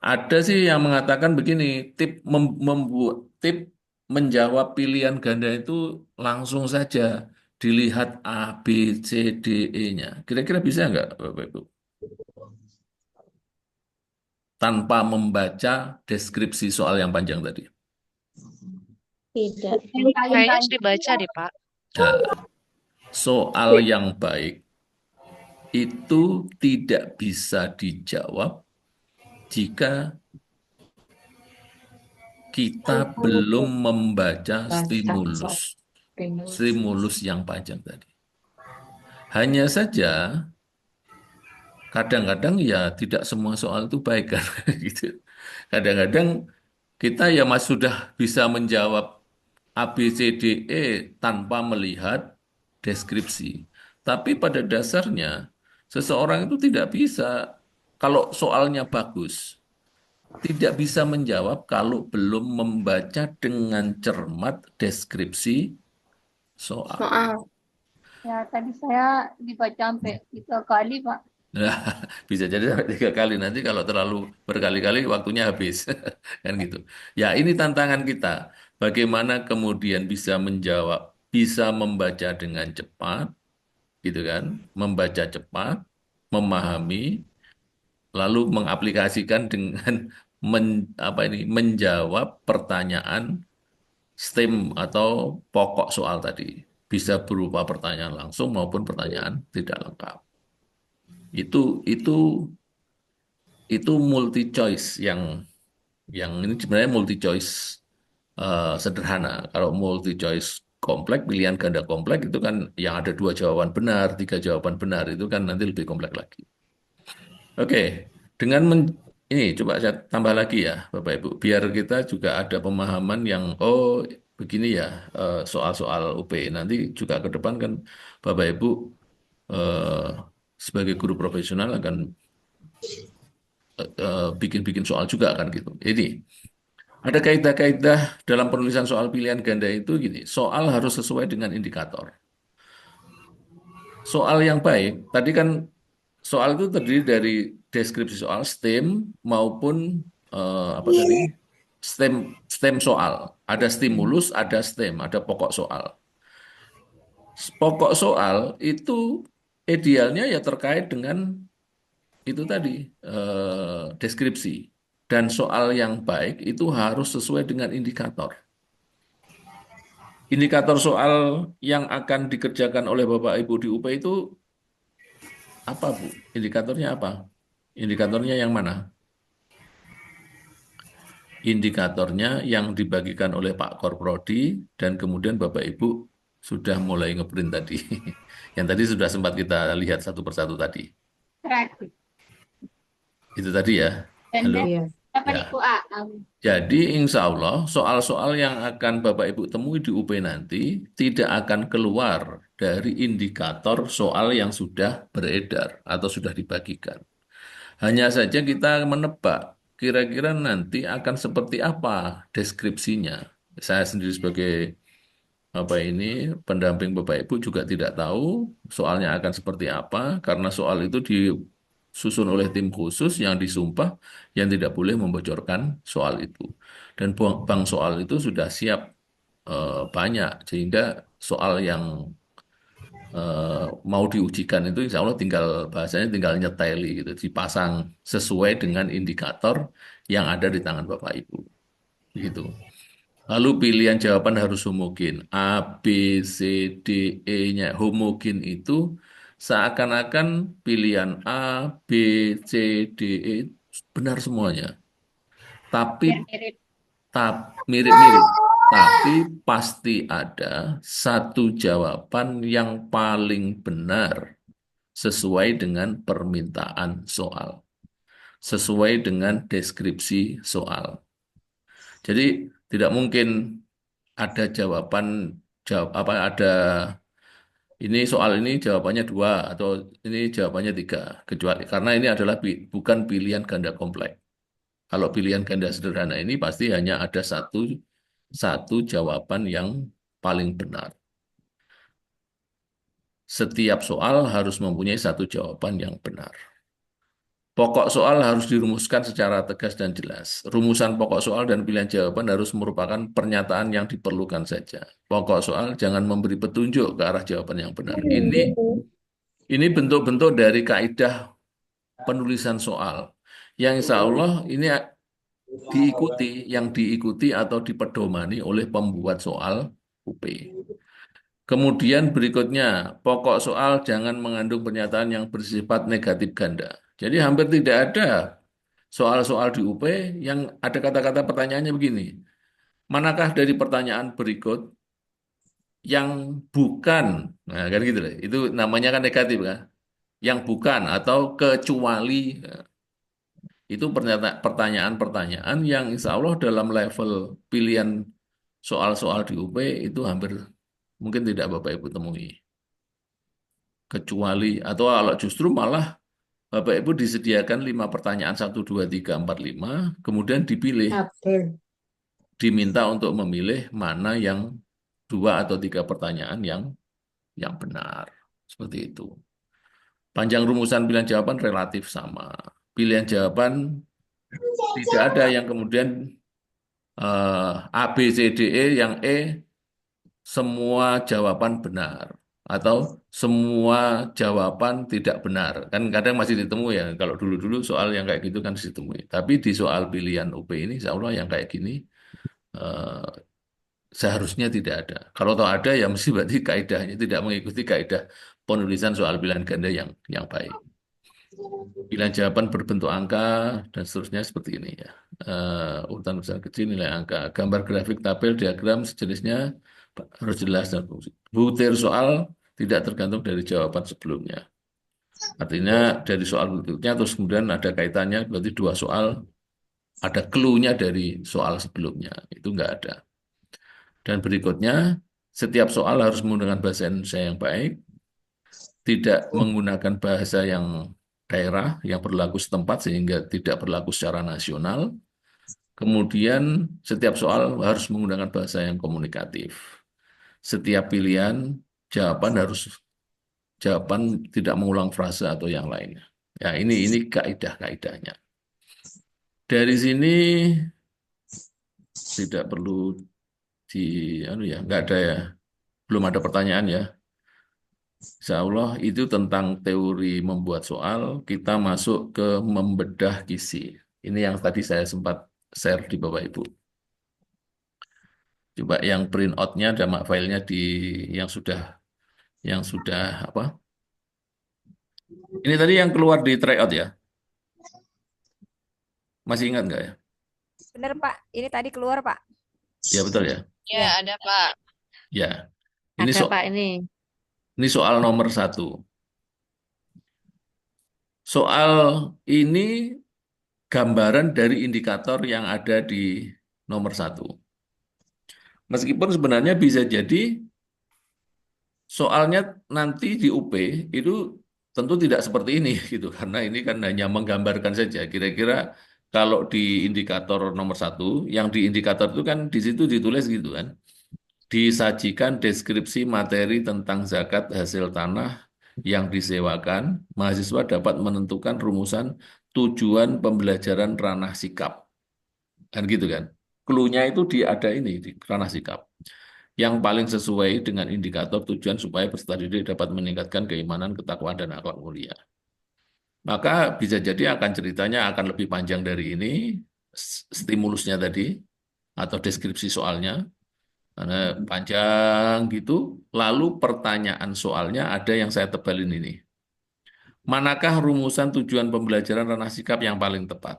Ada sih yang mengatakan begini, membuat tip menjawab pilihan ganda itu langsung saja dilihat A, B, C, D, E-nya. Kira-kira bisa nggak, Bapak Ibu? Tanpa membaca deskripsi soal yang panjang tadi. Tidak. Kayaknya harus dibaca deh, Pak. Nah, soal yang baik itu tidak bisa dijawab jika kita belum membaca Baca stimulus yang panjang tadi. Hanya saja kadang-kadang ya tidak semua soal itu baik kan gitu. Kadang-kadang kita ya mas sudah bisa menjawab A, B, C, D, E tanpa melihat deskripsi. Tapi pada dasarnya seseorang itu tidak bisa kalau soalnya bagus, tidak bisa menjawab kalau belum membaca dengan cermat deskripsi soal. Soal. Ya, tadi saya dibaca sampai 3 kali, Pak. Nah, bisa jadi sampai 3 kali nanti kalau terlalu berkali-kali waktunya habis kan gitu. Ya ini tantangan kita. Bagaimana kemudian bisa menjawab, bisa membaca dengan cepat, gitu kan? Membaca cepat, memahami, lalu mengaplikasikan dengan menjawab pertanyaan STEM atau pokok soal tadi. Bisa berupa pertanyaan langsung maupun pertanyaan tidak lengkap. Itu multi choice yang ini sebenarnya multi choice sederhana. Kalau multi choice kompleks, pilihan ganda kompleks itu kan yang ada 2 jawaban benar, 3 jawaban benar itu kan nanti lebih kompleks lagi. Oke, dengan ini coba saya tambah lagi ya, Bapak Ibu, biar kita juga ada pemahaman yang oh begini ya soal-soal UP. Nanti juga ke depan kan Bapak Ibu eh, sebagai guru profesional akan bikin-bikin soal juga kan gitu. Ini ada kaidah-kaidah dalam penulisan soal pilihan ganda itu gini, soal harus sesuai dengan indikator. Soal yang baik, tadi kan soal itu terdiri dari deskripsi soal STEM maupun apa tadi? STEM STEM soal. Ada stimulus, ada STEM, ada pokok soal. Pokok soal itu idealnya ya terkait dengan itu tadi deskripsi. Dan soal yang baik itu harus sesuai dengan indikator. Indikator soal yang akan dikerjakan oleh Bapak Ibu di UP itu apa, Bu? Indikatornya apa? Indikatornya yang mana? Indikatornya yang dibagikan oleh Pak Korprodi dan kemudian Bapak Ibu sudah mulai ngeprint tadi. Yang tadi sudah sempat kita lihat satu persatu tadi. Terakhir. Itu tadi ya. Halo. Iya. Dapat Ya. itu A. Jadi insya Allah soal-soal yang akan Bapak Ibu temui di UP nanti tidak akan keluar dari indikator soal yang sudah beredar atau sudah dibagikan. Hanya saja kita menebak kira-kira nanti akan seperti apa deskripsinya. Saya sendiri sebagai apa ini pendamping Bapak Ibu juga tidak tahu soalnya akan seperti apa karena soal itu disusun oleh tim khusus yang disumpah yang tidak boleh membocorkan soal itu. Dan bank soal itu sudah siap banyak sehingga soal yang mau diujikan itu insya Allah tinggal bahasanya tinggal nyeteli gitu dipasang sesuai dengan indikator yang ada di tangan Bapak Ibu gitu. Lalu pilihan jawaban harus homogen. A, B, C, D, E-nya homogen itu seakan-akan pilihan A, B, C, D, E benar semuanya. Tapi Mirip. mirip-mirip. Tapi pasti ada satu jawaban yang paling benar sesuai dengan permintaan soal. Sesuai dengan deskripsi soal. Jadi tidak mungkin ada jawaban ada ini soal ini jawabannya 2 atau ini jawabannya 3 kecuali karena ini adalah bukan pilihan ganda kompleks. Kalau pilihan ganda sederhana ini pasti hanya ada satu jawaban yang paling benar. Setiap soal harus mempunyai satu jawaban yang benar. Pokok soal harus dirumuskan secara tegas dan jelas. Rumusan pokok soal dan pilihan jawaban harus merupakan pernyataan yang diperlukan saja. Pokok soal jangan memberi petunjuk ke arah jawaban yang benar. Ini bentuk-bentuk dari kaidah penulisan soal. Yang insya Allah ini diikuti atau dipedomani oleh pembuat soal UP. Kemudian berikutnya, pokok soal jangan mengandung pernyataan yang bersifat negatif ganda. Jadi hampir tidak ada soal-soal di UP yang ada kata-kata pertanyaannya begini. Manakah dari pertanyaan berikut yang bukan, nah kan gitu deh. Itu namanya kan negatif kan, yang bukan atau kecuali. Nah, itu pertanyaan-pertanyaan yang insya Allah dalam level pilihan soal-soal di UP itu hampir mungkin tidak Bapak Ibu temui. Kecuali, atau kalau justru malah Bapak Ibu disediakan 5 pertanyaan, 1, 2, 3, 4, 5, kemudian dipilih, April. diminta untuk memilih mana yang 2 atau 3 pertanyaan yang benar. Seperti itu. Panjang rumusan pilihan jawaban relatif sama. Pilihan jawaban tidak ada yang kemudian A, B, C, D, E, yang E semua jawaban benar atau semua jawaban tidak benar. Kan kadang masih ditemui ya. Kalau dulu-dulu soal yang kayak gitu kan ditemui. Tapi di soal pilihan UP ini, insya Allah yang kayak gini eh, seharusnya tidak ada. Kalau toh ada ya mesti berarti kaidahnya tidak mengikuti kaidah penulisan soal pilihan ganda yang baik. Pilihan jawaban berbentuk angka dan seterusnya seperti ini ya. Urutan besar kecil nilai angka. Gambar grafik tabel diagram sejenisnya harus jelas dan fungsi. Butir soal tidak tergantung dari jawaban sebelumnya. Artinya dari soal berikutnya terus kemudian ada kaitannya berarti 2 soal ada clue-nya dari soal sebelumnya. Itu enggak ada. Dan berikutnya setiap soal harus menggunakan bahasa Indonesia yang baik, tidak menggunakan bahasa yang daerah yang berlaku setempat sehingga tidak berlaku secara nasional. Kemudian setiap soal harus menggunakan bahasa yang komunikatif. Setiap pilihan jawaban tidak mengulang frase atau yang lainnya. Ya, ini kaidah-kaidahnya. Dari sini tidak perlu nggak ada ya, belum ada pertanyaan ya. Insya Allah itu tentang teori membuat soal, kita masuk ke membedah kisi. Ini yang tadi saya sempat share di Bapak Ibu. Coba yang print out-nya ada filenya di yang sudah apa? Ini tadi yang keluar di tryout ya. Masih ingat nggak ya? Bener Pak, ini tadi keluar Pak. Ya betul ya. Ya, ada Pak. Ya. Ini Ada Pak ini. ini soal nomor 1. Soal ini gambaran dari indikator yang ada di nomor 1. Meskipun sebenarnya bisa jadi soalnya nanti di UP itu tentu tidak seperti ini gitu, karena ini kan hanya menggambarkan saja. Kira-kira kalau di indikator nomor 1, yang di indikator itu kan di situ ditulis gitu kan, disajikan deskripsi materi tentang zakat hasil tanah yang disewakan, mahasiswa dapat menentukan rumusan tujuan pembelajaran ranah sikap. Kan gitu kan. Clue-nya itu ada ini di ranah sikap. Yang paling sesuai dengan indikator tujuan supaya peserta didik dapat meningkatkan keimanan, ketakwaan, dan akhlak mulia. Maka bisa jadi akan ceritanya akan lebih panjang dari ini, stimulusnya tadi, atau deskripsi soalnya, karena panjang gitu, lalu pertanyaan soalnya ada yang saya tebalin ini. Manakah rumusan tujuan pembelajaran ranah sikap yang paling tepat?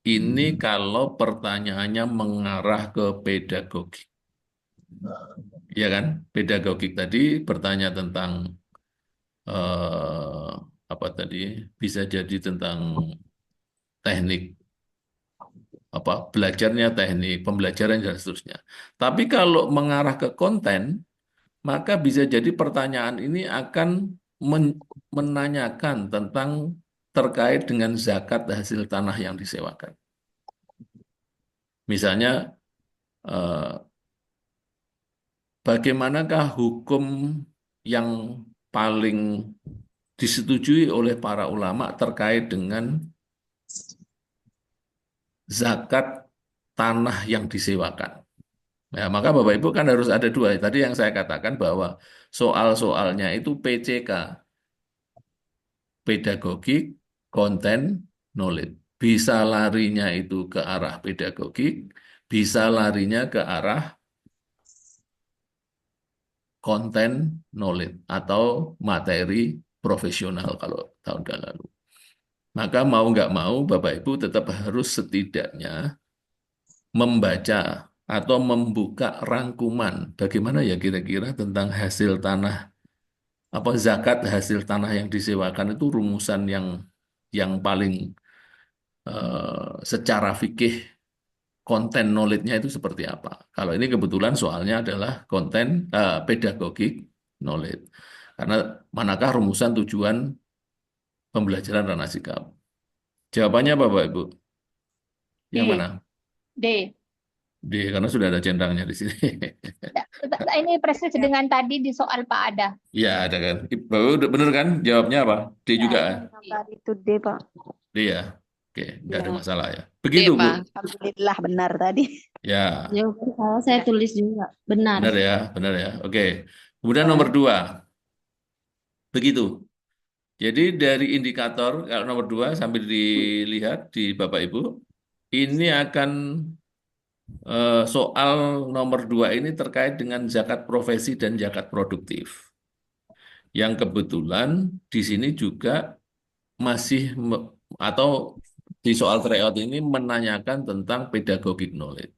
Ini kalau pertanyaannya mengarah ke pedagogik. Ya kan? Pedagogik tadi bertanya tentang eh, apa tadi? Bisa jadi tentang teknik apa belajarnya, teknik pembelajaran dan seterusnya. Tapi kalau mengarah ke konten, maka bisa jadi pertanyaan ini akan menanyakan tentang terkait dengan zakat hasil tanah yang disewakan. Misalnya, eh, bagaimanakah hukum yang paling disetujui oleh para ulama terkait dengan zakat tanah yang disewakan? Nah, maka Bapak Ibu kan harus ada 2. Tadi yang saya katakan bahwa soal-soalnya itu PCK, pedagogik, konten, knowledge. Bisa larinya itu ke arah pedagogik, bisa larinya ke arah konten, knowledge, atau materi profesional kalau tahun lalu. Maka mau nggak mau Bapak Ibu tetap harus setidaknya membaca atau membuka rangkuman. Bagaimana ya kira-kira tentang hasil tanah, apa zakat hasil tanah yang disewakan itu rumusan yang paling secara fikih konten knowledge-nya itu seperti apa. Kalau ini kebetulan soalnya adalah konten pedagogik knowledge. Karena manakah rumusan tujuan pembelajaran ranah sikap? Jawabannya apa, Bapak Ibu? Yang D. mana? D. D, karena sudah ada centangnya di sini. Ini persis dengan tadi di soal Pak Ada. Ya, ada kan. Bapak Ibu udah bener kan? Jawabnya apa? D juga Ya, kan? Gambar itu D, Pak. D ya. Oke, nggak ada Ya, masalah ya. D, Begitu, Bu. Pak. alhamdulillah benar tadi. Ya, Kalau saya tulis juga benar. benar ya, benar ya. Oke. Kemudian nomor 2. Begitu. Jadi dari indikator, kalau nomor 2 sambil dilihat di Bapak Ibu, ini akan soal nomor 2 ini terkait dengan zakat profesi dan zakat produktif. Yang kebetulan di sini juga masih atau di soal tryout ini menanyakan tentang pedagogic knowledge.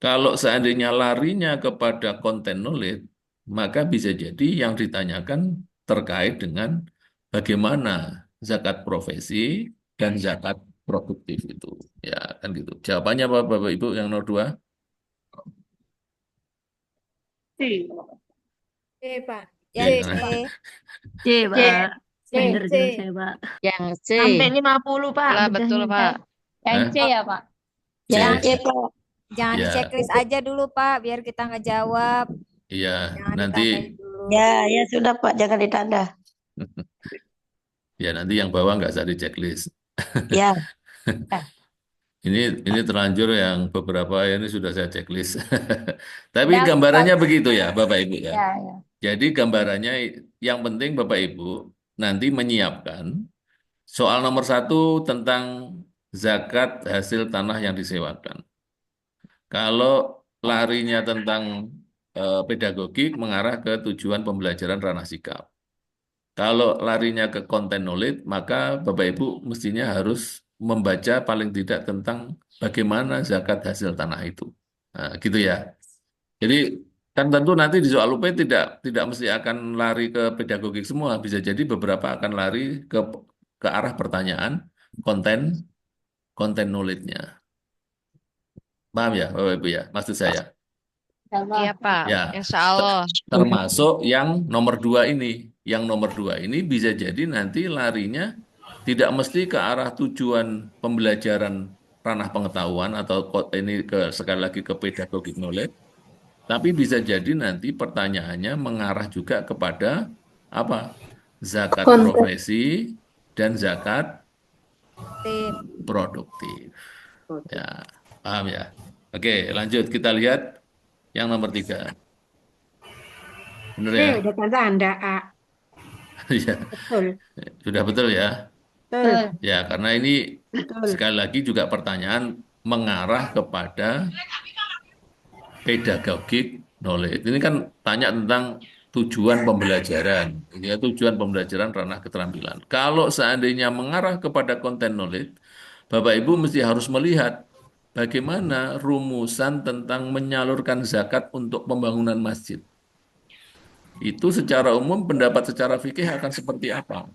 Kalau seandainya larinya kepada konten knowledge, maka bisa jadi yang ditanyakan terkait dengan bagaimana zakat profesi dan zakat produktif itu. Ya, kan gitu. Jawabannya apa, Bapak Ibu yang nomor 2? C. C, Pak. C, Yang C. karena C, Pak. C. Benar C. juga saya, Pak. Yang C. Sampai 50, Pak. Lah, Bedahnya, betul, Pak. Yang Hah? C ya, Pak. C. Yang C, Pak. Jangan di Ya, checklist aja dulu, Pak, biar kita ngejawab. iya. Jangan Nanti ditandain dulu. Ya sudah, Pak. Jangan ditanda. ya nanti yang bawah nggak usah di checklist. Ya. Ini terlanjur yang beberapa ini sudah saya checklist. Tapi Yang gambarannya begitu ya, Bapak Ibu ya. ya, ya. Jadi gambarannya yang penting Bapak Ibu nanti menyiapkan soal nomor 1 tentang zakat hasil tanah yang disewakan. Kalau larinya tentang pedagogik mengarah ke tujuan pembelajaran ranah sikap. Kalau larinya ke konten knowledge, maka Bapak Ibu mestinya harus membaca paling tidak tentang bagaimana zakat hasil tanah itu. Nah, gitu ya. Jadi kan tentu nanti di soal UP tidak mesti akan lari ke pedagogik semua, bisa jadi beberapa akan lari ke arah pertanyaan konten konten knowledge-nya. Paham ya, Bapak Ibu ya? Maksud saya. Iya, Pak. Ya, Insya Allah. termasuk yang nomor 2 ini. Yang nomor 2 ini bisa jadi nanti larinya tidak mesti ke arah tujuan pembelajaran ranah pengetahuan atau ini sekali lagi ke pedagogic knowledge. Tapi bisa jadi nanti pertanyaannya mengarah juga kepada apa? Zakat Konten. profesi dan zakat Tip. produktif. Ya, paham ya? Oke, lanjut kita lihat yang nomor 3. Benar ya? udah tanda A. Ya, Betul. sudah betul ya? Betul. Ya, karena ini Betul. sekali lagi juga pertanyaan mengarah kepada pedagogic knowledge. Ini kan tanya tentang tujuan pembelajaran. Ini ya tujuan pembelajaran ranah keterampilan. Kalau seandainya mengarah kepada content knowledge, Bapak Ibu mesti harus melihat bagaimana rumusan tentang menyalurkan zakat untuk pembangunan masjid. Itu secara umum pendapat secara fikih akan seperti apa?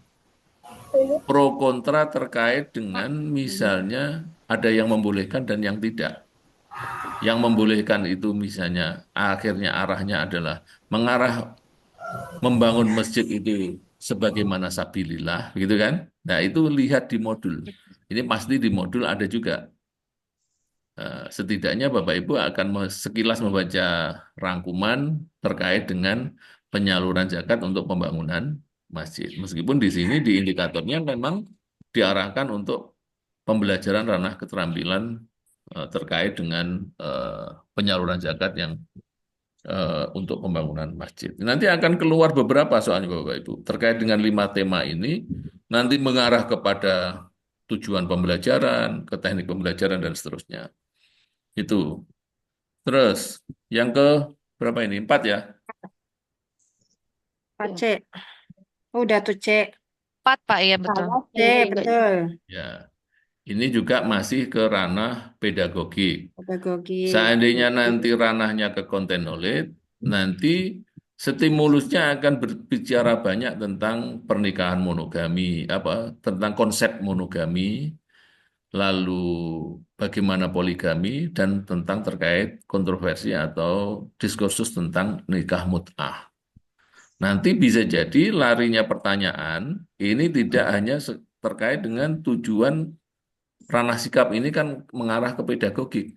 Pro kontra terkait dengan misalnya ada yang membolehkan dan yang tidak. Yang membolehkan itu misalnya akhirnya arahnya adalah mengarah membangun masjid itu sebagaimana sabilillah, gitu kan? Nah, itu lihat di modul. Ini pasti di modul ada juga. Setidaknya Bapak Ibu akan sekilas membaca rangkuman terkait dengan penyaluran zakat untuk pembangunan masjid. Meskipun di sini di indikatornya memang diarahkan untuk pembelajaran ranah keterampilan terkait dengan penyaluran zakat yang untuk pembangunan masjid. Nanti akan keluar beberapa soalnya Bapak Ibu terkait dengan 5 tema ini nanti mengarah kepada tujuan pembelajaran, ke teknik pembelajaran dan seterusnya. Itu. Terus yang ke berapa ini? 4 ya? Pak C. Udah tuh C. 4, Pak. Iya, betul. C, betul. Ya. Ini juga masih ke ranah pedagogik. Pedagogi. Seandainya nanti ranahnya ke content knowledge, nanti stimulusnya akan berbicara banyak tentang pernikahan monogami, tentang konsep monogami, lalu bagaimana poligami, dan tentang terkait kontroversi atau diskursus tentang nikah mut'ah. Nanti bisa jadi larinya pertanyaan ini tidak hanya terkait dengan tujuan ranah sikap ini kan mengarah ke pedagogik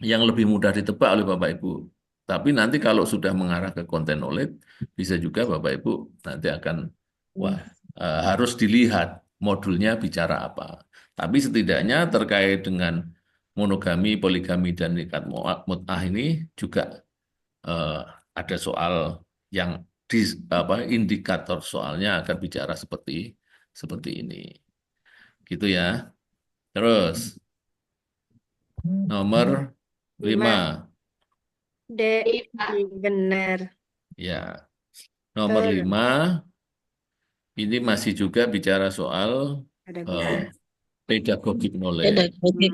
yang lebih mudah ditebak oleh Bapak Ibu. Tapi nanti kalau sudah mengarah ke content knowledge, bisa juga Bapak Ibu nanti akan, wah, harus dilihat modulnya bicara apa. Tapi setidaknya terkait dengan monogami, poligami, dan nikah mut'ah ini juga ada soal yang indikator soalnya akan bicara seperti ini. Gitu ya. Terus nomor 5. D. Benar. Ya. Nomor 5 ini masih juga bicara soal Pedagogi. pedagogic knowledge. Pedagogik.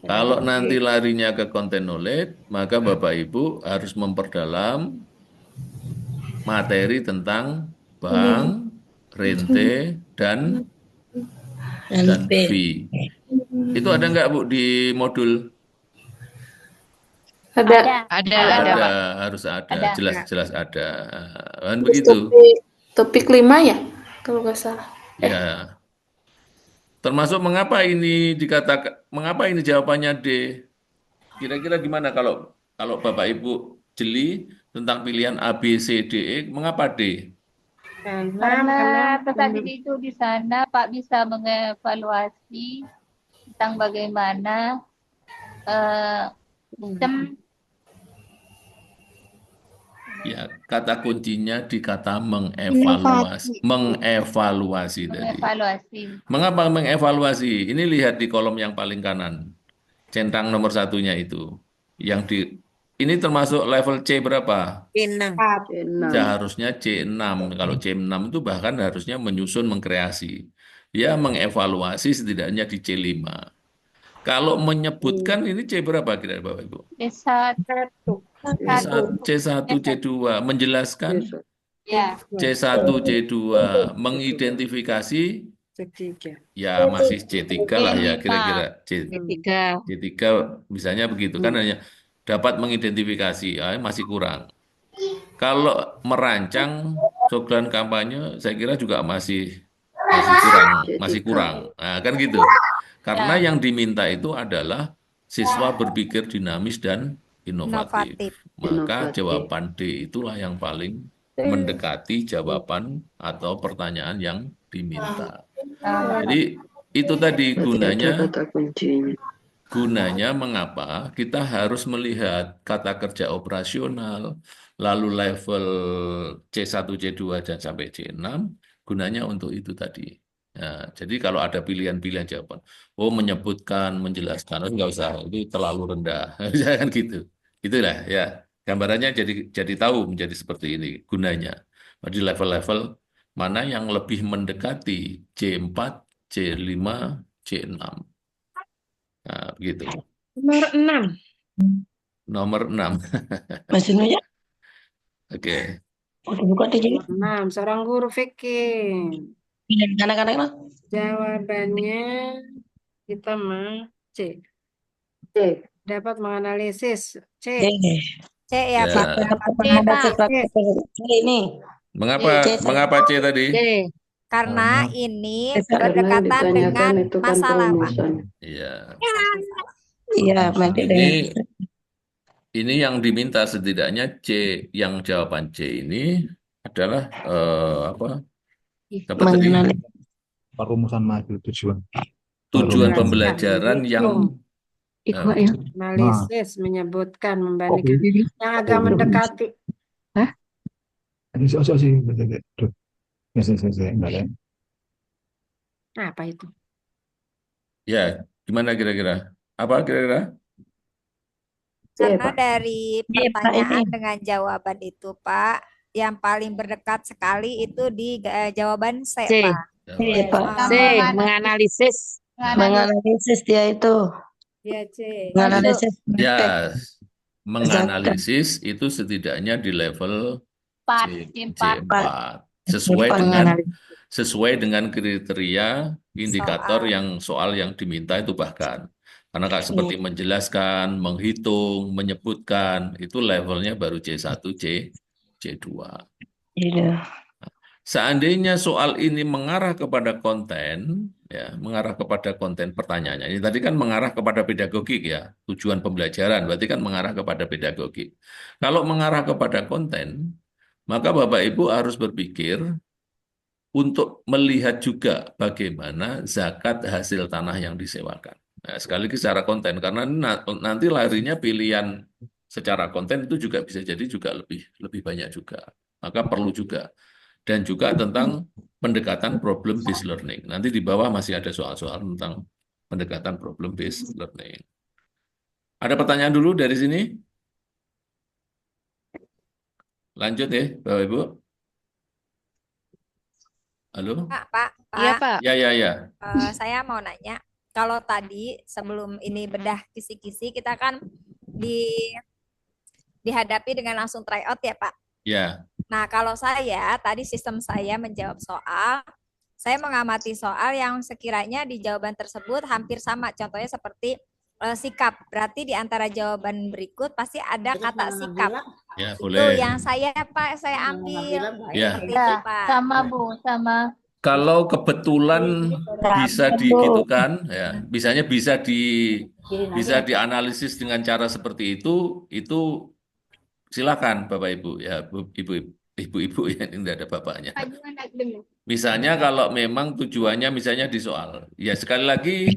Kalau nanti larinya ke content knowledge, maka Bapak Ibu harus memperdalam materi tentang bank, rente, dan LP. fee. Itu ada nggak Bu di modul? Ada. Ada, Pak. Harus ada, Ada. jelas-jelas ada. Kan Terus begitu. topik 5 ya, kalau nggak salah. Ya. Termasuk mengapa ini jawabannya D? Kira-kira gimana kalau Bapak Ibu jeli tentang pilihan A, B, C, D, E, mengapa D? Karena pesan itu di sana Pak bisa mengevaluasi tentang bagaimana sistem Ya, kata kuncinya di kata mengevaluasi. Mengevaluasi tadi. mengevaluasi. Mengapa mengevaluasi? Ini lihat di kolom yang paling kanan. Centang nomor satunya itu. Ini termasuk level C berapa? C6. Seharusnya C6. Kalau C6 itu bahkan harusnya menyusun, mengkreasi. Ya, mengevaluasi setidaknya di C5. Kalau menyebutkan ini C berapa kira Bapak Ibu? S1. C1, C2. Menjelaskan Ya. C1, C2. Mengidentifikasi C3. ya masih C3 lah ya C5. kira-kira. Tiga. C3 misalnya begitu kan hanya dapat mengidentifikasi, masih kurang. Kalau merancang slogan kampanye saya kira juga masih kurang. Nah, kan gitu. Karena yang diminta itu adalah siswa berpikir dinamis dan inovatif. Inovatif. Maka jawaban D itulah yang paling mendekati jawaban atau pertanyaan yang diminta. Jadi itu tadi gunanya mengapa kita harus melihat kata kerja operasional, lalu level C1, C2, dan sampai C6, gunanya untuk itu tadi. Nah, jadi kalau ada pilihan-pilihan jawaban, menyebutkan, menjelaskan, nggak usah, itu terlalu rendah. Jangan gitu. Itulah ya, gambarannya jadi tahu menjadi seperti ini gunanya. Di level-level mana yang lebih mendekati C4, C5, C6. Nah, begitu. Nomor 6. Nomor 6. Masih nanya? Oke. Udah buka deh jadi. 6. Seorang guru fikih. Anak-anak lah. Jawabannya kita C. Dapat menganalisis. C. C ya, Ya. Pak. Ini. Mengapa C tadi? C. Karena ini berdekatan dengan masalah, Pak. Iya. Iya, Ini yang diminta setidaknya C, yang jawaban C ini adalah apa tadi? Perumusan modul tujuan pembelajaran yang Analisis menyebutkan membandingkan yang agak mendekati. Apa itu? Ya, gimana kira-kira? Apa kira-kira? Karena dari pertanyaan dengan jawaban itu, Pak, yang paling berdekat sekali itu di jawaban C, Pak. C. Menganalisis. Menganalisis dia itu. Dia C. Masuk. Menganalisis Ya, praktek zakat. menganalisis itu setidaknya di level 4, C4 Pak, sesuai dengan kriteria indikator Soal. soal yang diminta itu bahkan. Karena Kak seperti menjelaskan, menghitung, menyebutkan, itu levelnya baru C1, C2. Iya. Seandainya soal ini mengarah kepada konten, ya, mengarah kepada konten pertanyaannya. Ini tadi kan mengarah kepada pedagogik ya, tujuan pembelajaran, berarti kan mengarah kepada pedagogik. Kalau mengarah kepada konten, maka Bapak Ibu harus berpikir untuk melihat juga bagaimana zakat hasil tanah yang disewakan. Nah, sekali lagi secara konten, karena nanti larinya pilihan secara konten itu juga bisa jadi juga lebih banyak juga. Maka perlu juga. Dan juga tentang pendekatan problem based learning. Nanti di bawah masih ada soal-soal tentang pendekatan problem based learning. Ada pertanyaan dulu dari sini? Lanjut ya, Bapak Ibu. Halo? Pak. Iya, Pak. Ya. Saya mau nanya, kalau tadi sebelum ini bedah kisi-kisi, kita kan dihadapi dengan langsung try out ya, Pak? Ya. Nah, kalau saya, tadi sistem saya menjawab soal, saya mengamati soal yang sekiranya di jawaban tersebut hampir sama. Contohnya seperti sikap. Berarti di antara jawaban berikut pasti ada kata sikap. Ya, Itu boleh. yang saya ambil. Ya. Seperti itu, Pak. Sama Bu, sama. Kalau kebetulan bisa gitu kan, ya, misalnya bisa dianalisis dengan cara seperti itu silakan Bapak Ibu ya, ibu-ibu ya, ini tidak ada bapaknya. Misalnya kalau memang tujuannya misalnya di soal, ya sekali lagi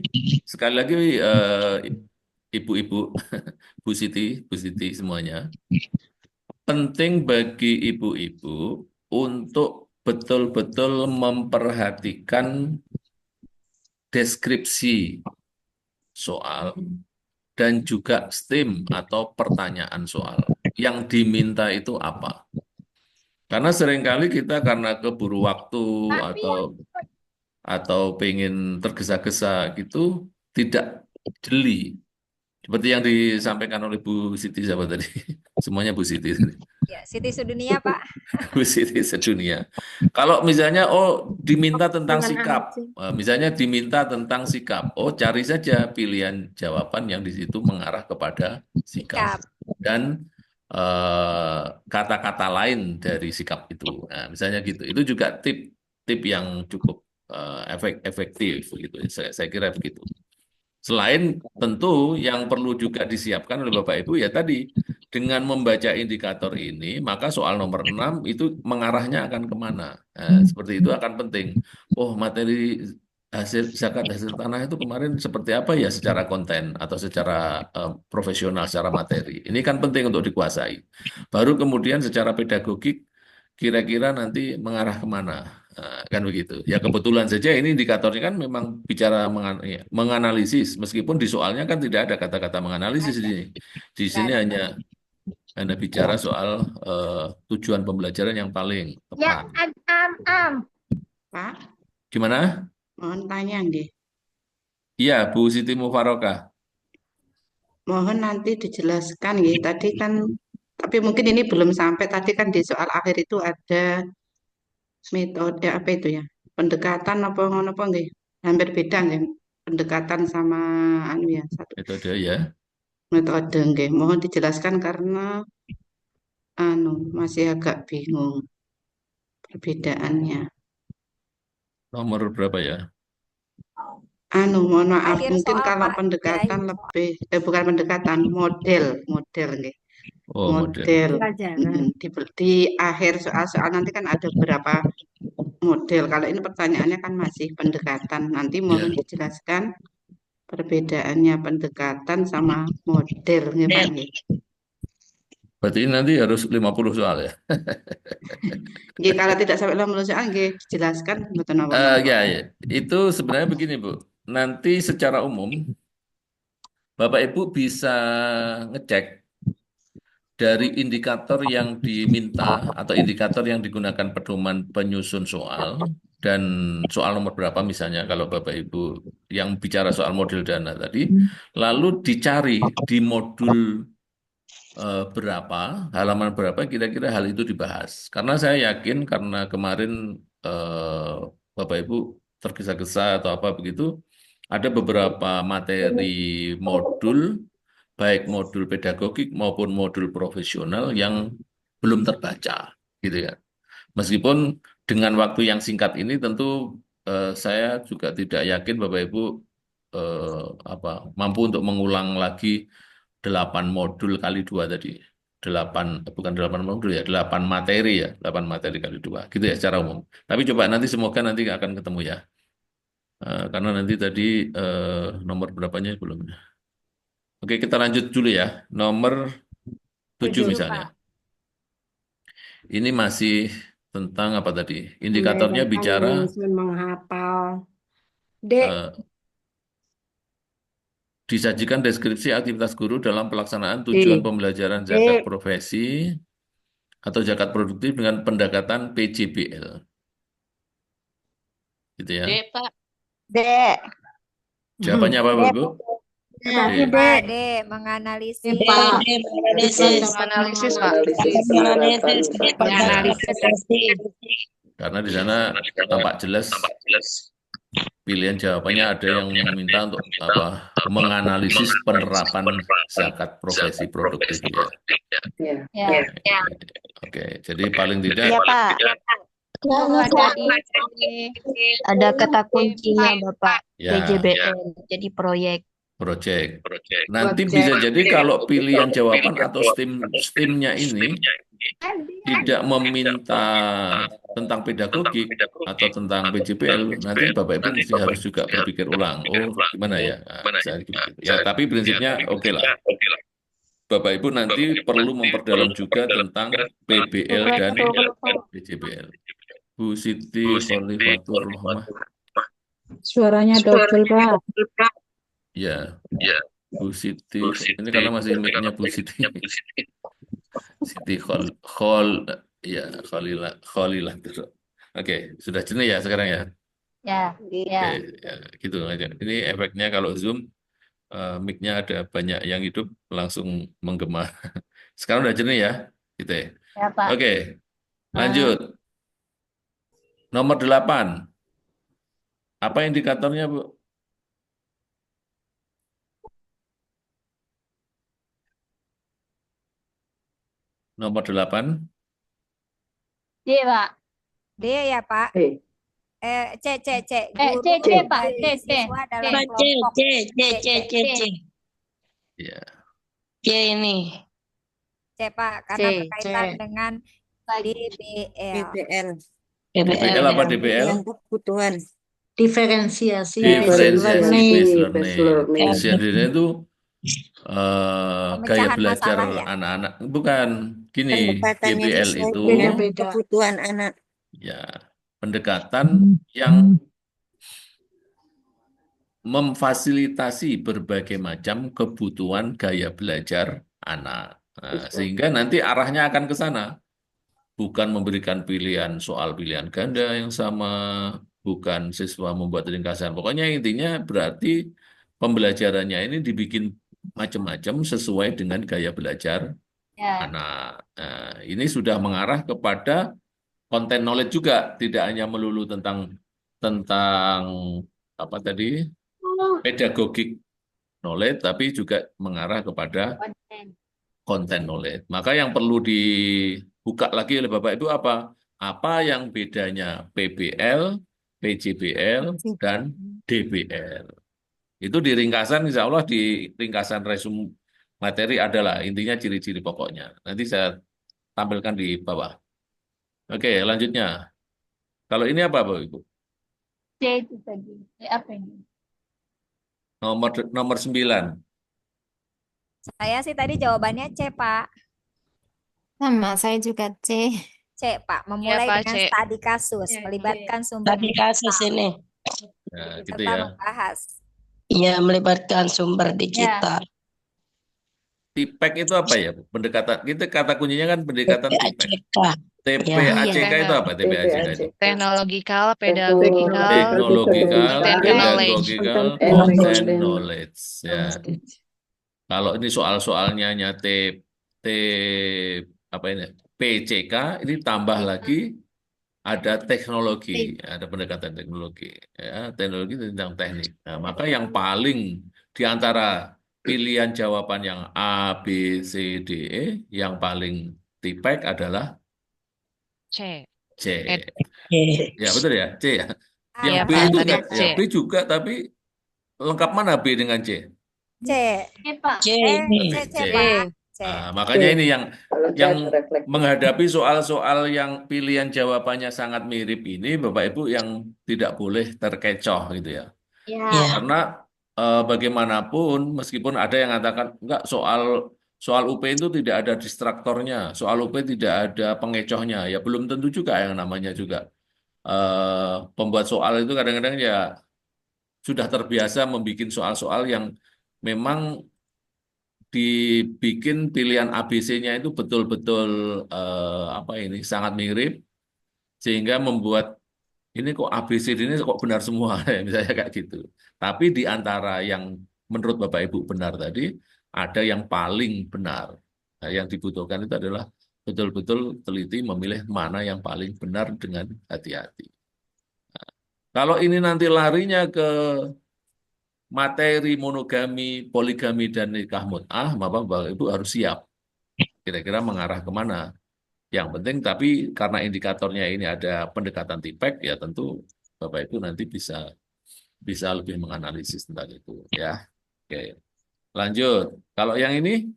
ibu-ibu, Bu Siti semuanya, penting bagi ibu-ibu untuk betul-betul memperhatikan deskripsi soal dan juga STEM atau pertanyaan soal. Yang diminta itu apa? Karena seringkali kita karena keburu waktu atau pengen tergesa-gesa gitu tidak jeli. Seperti yang disampaikan oleh Bu Siti siapa tadi? Semuanya Bu Siti tadi. Ya, Siti Sudunia, Pak. Bu Siti sedunia. Kalau misalnya diminta tentang sikap, misalnya diminta tentang sikap, cari saja pilihan jawaban yang di situ mengarah kepada sikap dan kata-kata lain dari sikap itu. Nah, misalnya gitu. Itu juga tip yang cukup efektif gitu. Saya kira begitu. Selain tentu yang perlu juga disiapkan oleh Bapak Ibu ya tadi, dengan membaca indikator ini, maka soal nomor 6 itu mengarahnya akan kemana. Nah, seperti itu akan penting. Materi zakat hasil tanah itu kemarin seperti apa ya secara konten atau secara profesional, secara materi. Ini kan penting untuk dikuasai. Baru kemudian secara pedagogik, kira-kira nanti mengarah kemana. Nah, kan begitu. Ya kebetulan saja ini indikatornya kan memang bicara menganalisis, meskipun di soalnya kan tidak ada kata-kata menganalisis di sini. Di sini hanya bicara soal tujuan pembelajaran yang paling tepat. Pak, Gimana? mohon tanya nggih. Iya, Bu Siti Mufarokah. Mohon nanti dijelaskan nggih. Tadi kan, tapi mungkin ini belum sampai. Tadi kan di soal akhir itu ada metode apa itu ya? Pendekatan apa ngono apa nggih? Hampir beda nggih. Pendekatan sama anu ya, satu Metode ya. metode nggih. Mohon dijelaskan karena masih agak bingung perbedaannya. Nomor berapa ya? Mohon maaf, Akhir mungkin soal, kalau Pak. pendekatan Di akhir lebih, bukan pendekatan, model nggih. Model. Di akhir soal-soal nanti kan ada beberapa model. Kalau ini pertanyaannya kan masih pendekatan. Nanti mohon dijelaskan perbedaannya pendekatan sama model nggih, Pak nggih. Berarti ini nanti harus 50 soal ya? Nggih, kalau tidak sampai 50 soal nggih dijelaskan mboten napa-napa. Ya, itu sebenarnya begini Bu. Nanti secara umum Bapak Ibu bisa ngecek dari indikator yang diminta atau indikator yang digunakan pedoman penyusun soal dan soal nomor berapa misalnya kalau Bapak Ibu yang bicara soal model dana tadi, lalu dicari di modul berapa, halaman berapa kira-kira hal itu dibahas. Karena saya yakin karena kemarin Bapak Ibu tergesa-gesa atau apa begitu, ada beberapa materi modul, baik modul pedagogik maupun modul profesional yang belum terbaca, gitu ya. Meskipun dengan waktu yang singkat ini tentu saya juga tidak yakin Bapak Ibu mampu untuk mengulang lagi 8 modul kali 2 tadi. 8, bukan 8 modul ya, 8 materi ya, 8 materi kali 2. Gitu ya secara umum. Tapi coba nanti semoga nanti akan ketemu ya. Karena nanti tadi nomor berapanya belum. Oke, kita lanjut dulu ya. Nomor 7 7, misalnya. Pak. Ini masih tentang apa tadi? Indikatornya bicara Menyusun, menghafal. Dek, eh, disajikan deskripsi aktivitas guru dalam pelaksanaan tujuan pembelajaran zakat profesi atau zakat produktif dengan pendekatan PJBL. Gitu ya. Dek, Pak. Dek. Jawabannya apa, Bapak Ibu? Tadi, D. Dek. D. Menganalisis. Analisis, Pak. Karena di sana tampak jelas pilihan jawabannya ada yang minta untuk menganalisis penerapan zakat profesi produktif ya. Ya. Oke, jadi paling tidak Iya, Pak. Ada kata kuncinya, Bapak. ya PJBL. Jadi proyek. project. Nanti bisa jadi kalau pilihan jawaban atau STEM-nya ini tidak meminta tentang pedagogik atau tentang PJBL, nanti Bapak Ibu mesti harus juga berpikir ulang. Oh, gimana ya? Bisa gitu. Ya, tapi prinsipnya oke lah. Bapak Ibu nanti perlu memperdalam juga tentang PBL dan PJBL. Bu Siti Khalifatur Rahmah. Suaranya double, Pak. Ya, Bu Siti. Ini karena masih mic-nya Bu Siti. Siti ya Khalilah. Oke, sudah jenuh ya sekarang ya. Ya. Oke, ya, gitu aja. Ini efeknya kalau Zoom mic-nya ada banyak yang hidup langsung menggema. Sekarang udah jenuh ya, gitu ya. Ya, Pak. Oke, lanjut. Nomor 8. Apa indikatornya, Bu? Nomor 8. D, Pak. D ya, Pak. C. C, Guru Pak. membagi C. siswa dalam C, kelompok. Ya. C ini. C, Pak. Karena berkaitan dengan DBL. DBL apa DBL? Kebutuhan. Diferensiasi Diferensiasi based based learning. learning. Based learning itu gaya Pemecahan belajar masalah ya? anak-anak. Bukan, gini, Pendekatannya DBL sesuai itu dengan Beda-beda. kebutuhan anak. ya pendekatan yang memfasilitasi berbagai macam kebutuhan gaya belajar anak. Nah, sehingga nanti arahnya akan ke sana. Bukan memberikan pilihan soal pilihan ganda yang sama, bukan siswa membuat ringkasan. Pokoknya intinya berarti pembelajarannya ini dibikin macam-macam sesuai dengan gaya belajar Ya. anak. Nah, ini sudah mengarah kepada konten knowledge juga, tidak hanya melulu tentang apa tadi pedagogik knowledge, tapi juga mengarah kepada konten knowledge. Maka yang perlu dibuka lagi oleh Bapak Ibu apa? Apa yang bedanya PBL, PJBL, dan DBL? Itu di ringkasan, insya Allah di ringkasan resume materi adalah intinya ciri-ciri pokoknya. Nanti saya tampilkan di bawah. Oke, lanjutnya. Kalau ini apa, Bapak Ibu? C itu tadi. Apa ini? Nomor 9. Saya sih tadi jawabannya C, Pak. Sama, saya juga C. C, Pak. Memulai Pak, dengan C. studi kasus, melibatkan sumber Tadi kasus ini. Nah, gitu serta ya. membahas. Iya, melibatkan sumber digital. Tipek itu apa ya? Pendekatan kita kata kuncinya kan pendekatan tipek. TPACK. TPACK itu apa? TPACK itu? Teknological, pedagogical, Technological, content knowledge. pedagogical, content knowledge. Ya. Kalau ini soal-soalnya T, T apa ini? PCK ini tambah lagi ada teknologi, ada pendekatan teknologi. Ya, teknologi itu tentang teknik. Nah, maka yang paling di antara pilihan jawaban yang A, B, C, D, E, yang paling tipek adalah C. C. Oke. Ya betul ya, C ya. Yang Iya, B Pak. itu Tadi enggak, C. ya B juga, tapi lengkap mana B dengan C? C. Pak. C ini. C, C. Pak. C. Nah, makanya ini yang menghadapi soal-soal yang pilihan jawabannya sangat mirip ini, Bapak Ibu yang tidak boleh terkecoh gitu ya. Ya. Ya. Karena bagaimanapun, meskipun ada yang mengatakan enggak soal UP itu tidak ada distraktornya, soal UP tidak ada pengecohnya, ya belum tentu juga yang namanya juga pembuat soal itu kadang-kadang ya sudah terbiasa membuat soal-soal yang memang dibikin pilihan ABC-nya itu betul-betul apa ini sangat mirip sehingga membuat ini kok ABC ini kok benar semua ya misalnya kayak gitu. Tapi di antara yang menurut Bapak Ibu benar tadi ada yang paling benar. Nah, yang dibutuhkan itu adalah betul-betul teliti memilih mana yang paling benar dengan hati-hati. Kalau ini nanti larinya ke materi monogami, poligami, dan nikah mut'ah, maka Bapak Ibu harus siap. Kira-kira mengarah kemana. Yang penting, tapi karena indikatornya ini ada pendekatan tipek, ya tentu Bapak Ibu nanti bisa lebih menganalisis tentang itu. Ya, oke. Lanjut. Kalau yang ini,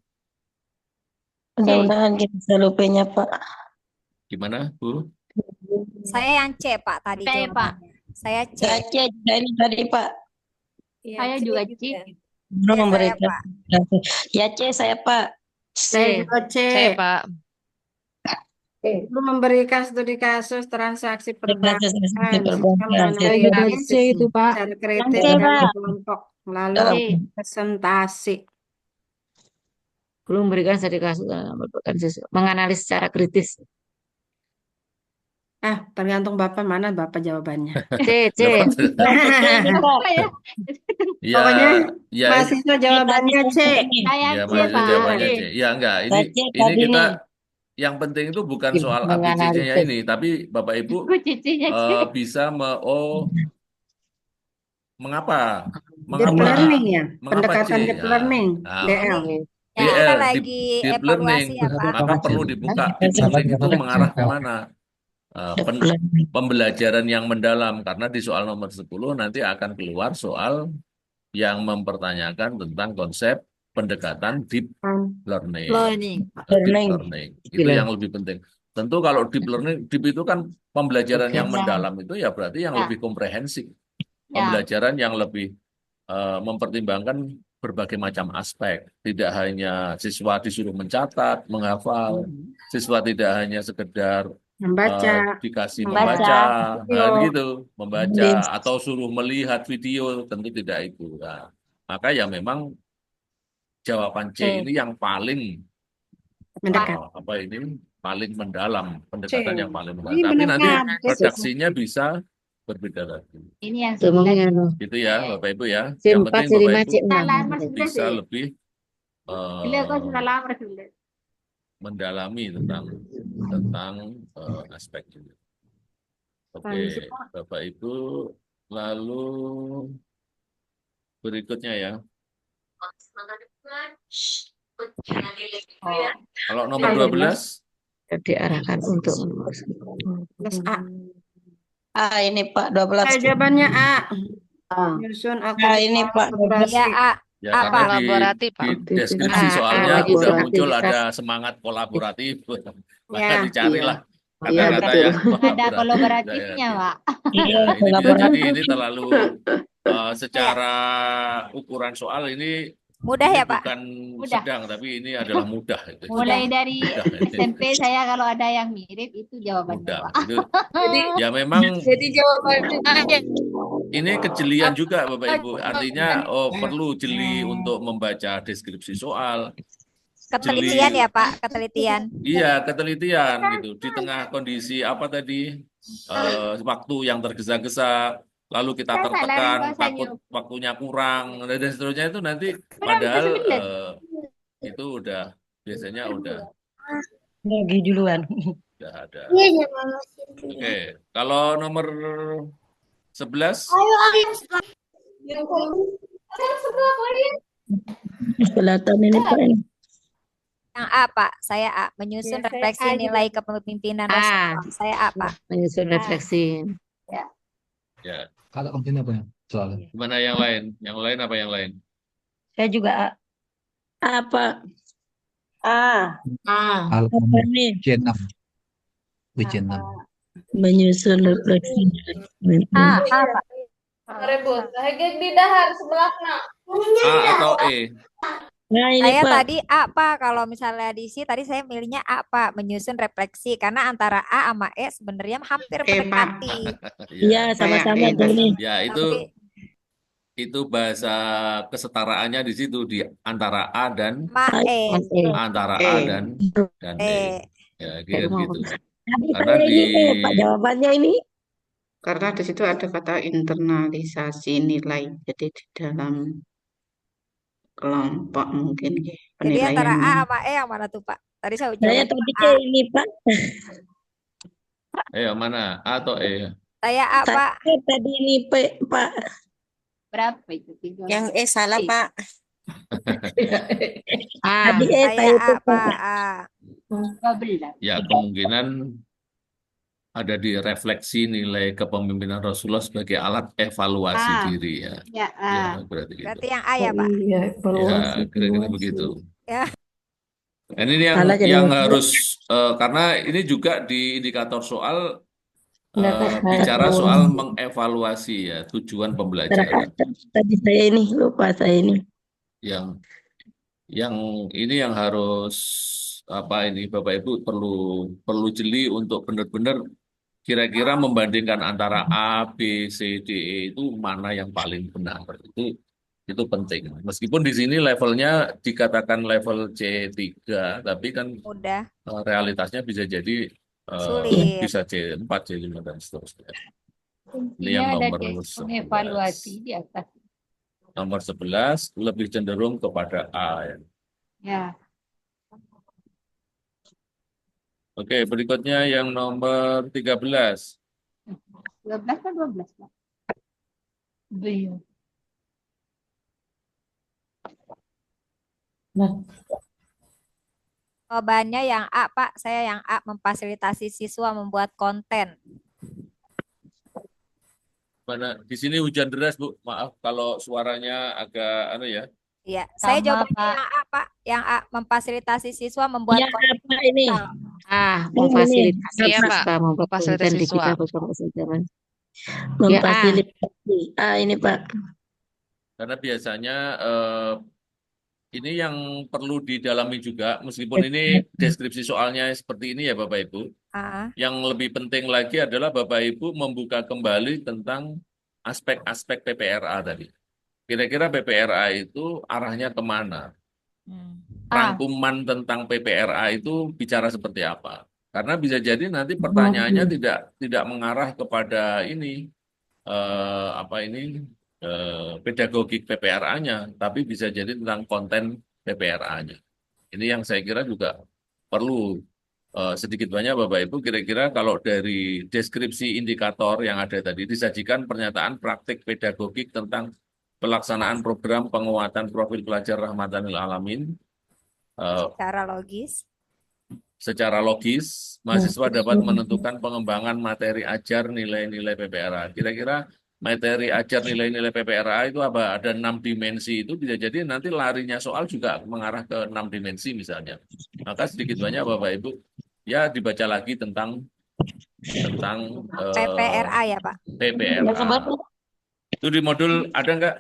Mudah-mudahan kita bisa lupenya, Pak. gimana, Bu? Saya yang C, Pak, tadi Saya, Pak. jawabannya. Saya C. Saya C juga ini tadi, Pak. Iya, Saya juga C. Belum saya, memberikan. Pak. Ya C saya, Pak. Saya juga C. C, Pak. Belum memberikan studi kasus transaksi perbankan serta Perbankan. menganalisis itu Pak. secara Yang kritis C, dan Pak. kelompok lalu presentasi. Belum memberikan studi kasus menganalisis secara kritis. Tergantung Bapak mana Bapak jawabannya. C, C. Ya, Pokoknya ya, mahasiswa jawabannya C. Saya ya, C, mahasiswa Pak. jawabannya C. Ya, enggak. Ini kita yang penting itu bukan soal ABC-nya ini, tapi Bapak Ibu Aku cicinya C. bisa mengapa? Deep Mengapa? learning ya, Mengapa pendekatan C? deep Ya. learning, Nah, DL. Ya, kita DL, lagi deep learning, evaluasi ya, Pak. maka perlu dibuka deep learning itu mengarah kemana? Pembelajaran yang mendalam, karena di soal nomor 10 nanti akan keluar soal yang mempertanyakan tentang konsep pendekatan deep learning. Deep learning. Itu yang lebih penting. Tentu kalau deep learning, deep itu kan pembelajaran yang mendalam itu ya berarti yang lebih komprehensif. Pembelajaran yang lebih mempertimbangkan berbagai macam aspek. Tidak hanya siswa disuruh mencatat, menghafal. Siswa tidak hanya sekedar dikasih membaca, gitu, membaca atau suruh melihat video, tentu tidak itu. Nah, maka ya memang jawaban C ini yang paling paling mendalam, pendekatan yang paling mendalam. Tapi nanti redaksinya bisa berbeda lagi. Ini yang Gitu ya, Bapak Ibu ya. C4, Yang penting C5, Bapak Ibu C6. bisa lebih Beliau kok sudah lama sudah. mendalami tentang aspek ini. Oke, Bapak Ibu, lalu berikutnya ya. Kalau nomor 12 diarahkan untuk Plus A. Ini Pak 12. Saya jawabannya A. Nyusun ini Pak 12. Ya, A. Ya, karena di deskripsi soalnya udah muncul ada semangat kolaboratif, maka dicarilah kata-kata yang ada kolaboratifnya, Pak. Jadi ini terlalu secara ukuran soal ini mudah ya, Pak? Bukan sedang, tapi ini adalah mudah. Mulai dari SMP saya kalau ada yang mirip itu jawabannya, mudah. Pak. Jadi ya memang. Jadi jawabannya aja. Ini kejelian juga Bapak Ibu, artinya perlu jeli untuk membaca deskripsi soal, Ketelitian jeli. ya Pak, ketelitian. Iya, ketelitian gitu. Di tengah kondisi apa tadi? Waktu yang tergesa-gesa, lalu kita tertekan, takut waktunya kurang, dan seterusnya itu nanti padahal itu udah biasanya Lagi duluan. udah ada. Oke, kalau nomor 11 Selatan ini Pak. Yang A Pak, saya A. Menyusun Ya, saya refleksi A juga. nilai kepemimpinan A. Rasulullah. Saya A Pak. Menyusun refleksi. ya. Kata kuncinya apa ya? Soalnya. Gimana yang lain? Yang lain apa yang lain? Saya juga A. Apa? A. Hal Apa nih? C6. B6. Menyusun refleksi. A Pak. Rebut. Hege di dahar sebelahna. A atau E? Nah ini Saya Pak. tadi A Pak. Kalau misalnya di sini tadi saya milihnya A Pak. Menyusun refleksi. Karena antara A sama E sebenarnya hampir E, Pak. mendekati. Iya sama-sama Saya tuh E. nih. Ya, Tapi itu bahasa kesetaraannya di situ di antara A dan ma E. Mas E. antara E. A dan E. E. Ya, Kayak kira mau gitu. Tapi Karena saya di ini Pak jawabannya ini. Karena di situ ada kata internalisasi nilai. Jadi di dalam kelompok mungkin ya, Jadi antara A penilaiannya. sama E yang mana tuh Pak? Tadi saya Saya jawab tadi A. ini Pak. ayo mana? A atau E? Saya A Pak. Saya tadi ini Pak. Berapa itu? 13. Yang salah Pak. A. Tadi Saya saya A Pak. A. 12. Ya, kemungkinan ada di refleksi nilai kepemimpinan Rasulullah sebagai alat evaluasi A. diri ya. Ya A. Ya, berarti gitu. Berarti yang A ya Pak. Iya, Ya, evaluasi. kira-kira begitu. Ya. Dan ini Salah jadi yang waktu. harus karena ini juga di indikator soal Pendapat bicara saya. soal mengevaluasi ya tujuan pembelajaran. Tadi saya ini lupa saya ini. Yang ini yang harus apa ini Bapak Ibu perlu jeli untuk benar-benar kira-kira membandingkan antara A, B, C, D, E itu mana yang paling benar. Itu penting. Meskipun di sini levelnya dikatakan level C3, tapi kan Udah. realitasnya bisa jadi Sulit. bisa C4, C5 dan seterusnya. Ini Intinya yang ada nomor tes mengevaluasi 11. di atas. Nomor 11 lebih cenderung kepada A ya. Ya. Oke, berikutnya yang nomor 13. 12 kan 12 Pak. Belum. Jawabannya yang A Pak. Saya yang A, memfasilitasi siswa membuat konten. Mana di sini hujan deras, Bu. Maaf kalau suaranya agak ya. Iya, saya Sama, jawabannya Pak. yang A Pak. Yang A, memfasilitasi siswa membuat Ya konten. apa ini? Memfasilitasi Iya, Pak. siswa membuat konten Memfasilitasi siswa. digital bersama zaman. Memfasilitasi. Ini Pak. Karena biasanya ini yang perlu didalami juga, meskipun ini deskripsi soalnya seperti ini ya Bapak Ibu. Yang lebih penting lagi adalah Bapak Ibu membuka kembali tentang aspek-aspek PPRA tadi. Kira-kira PPRA itu arahnya kemana? Rangkuman tentang PPRA itu bicara seperti apa? Karena bisa jadi nanti pertanyaannya tidak mengarah kepada ini pedagogik PPRA-nya, tapi bisa jadi tentang konten PPRA-nya. Ini yang saya kira juga perlu sedikit banyak Bapak Ibu kira-kira kalau dari deskripsi indikator yang ada tadi disajikan pernyataan praktik pedagogik tentang pelaksanaan program penguatan profil pelajar rahmatan lil alamin secara logis, mahasiswa dapat menentukan pengembangan materi ajar nilai-nilai PPRA. Kira-kira materi ajar nilai-nilai PPRA itu apa? Ada 6 dimensi, itu bisa jadi nanti larinya soal juga mengarah ke 6 dimensi misalnya. Maka sedikit banyak Bapak Ibu ya dibaca lagi tentang PPRA ya Pak. PPRA. Itu di modul ada enggak?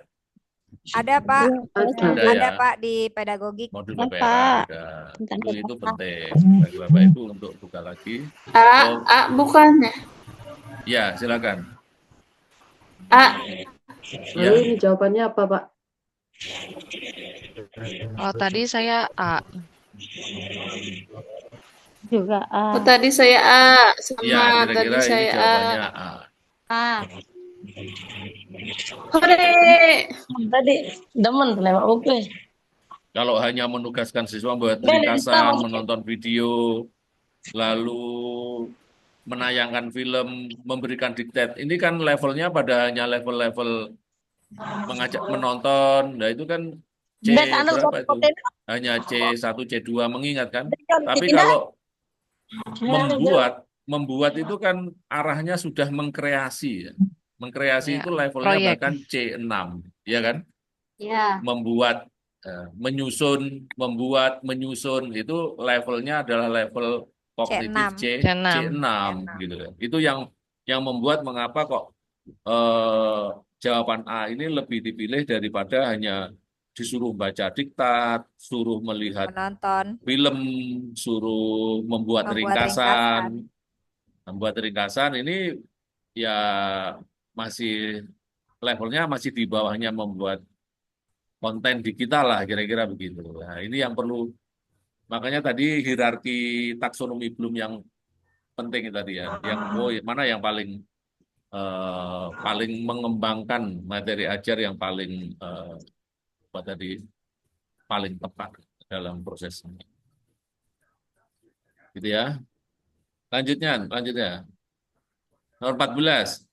Ada Pak. Ada Ada ya. Pak di pedagogik. Modul PPRA ada. Itu penting bagi Bapak Ibu untuk buka lagi. Bukannya. Ya, silakan. Lalu ini jawabannya apa, Pak? Kalau tadi saya A. Juga A. Oh, tadi saya A, Ya, sama tadi kira-kira ini saya A. jawabannya A. A. Hore. Tadi demen lewat oke. Kalau hanya menugaskan siswa buat Enggak ada ringkasan, kita menonton video, lalu menayangkan film, memberikan diktat, ini kan levelnya pada hanya level-level mengajak menonton. Nah, itu kan C Enggak anu berapa itu? konten Hanya C1, C2 mengingatkan. Tapi kita. kalau membuat itu kan arahnya sudah mengkreasi ya. Mengkreasi Ya, itu levelnya proyek. bahkan C6, ya kan? Ya. Membuat, membuat, menyusun itu levelnya adalah level kognitif C6. C6 gitu kan. Itu yang membuat mengapa kok jawaban A ini lebih dipilih daripada hanya disuruh baca diktat, suruh melihat Menonton. film, suruh membuat ringkasan. Membuat ringkasan ini ya masih levelnya masih di bawahnya membuat konten digital lah, kira-kira begitu. Nah, ini yang perlu, makanya tadi hierarki taksonomi Bloom yang penting tadi ya, yang mana yang paling paling mengembangkan materi ajar yang paling apa tadi paling tepat dalam prosesnya. Gitu ya. Lanjutnya. Nomor 14.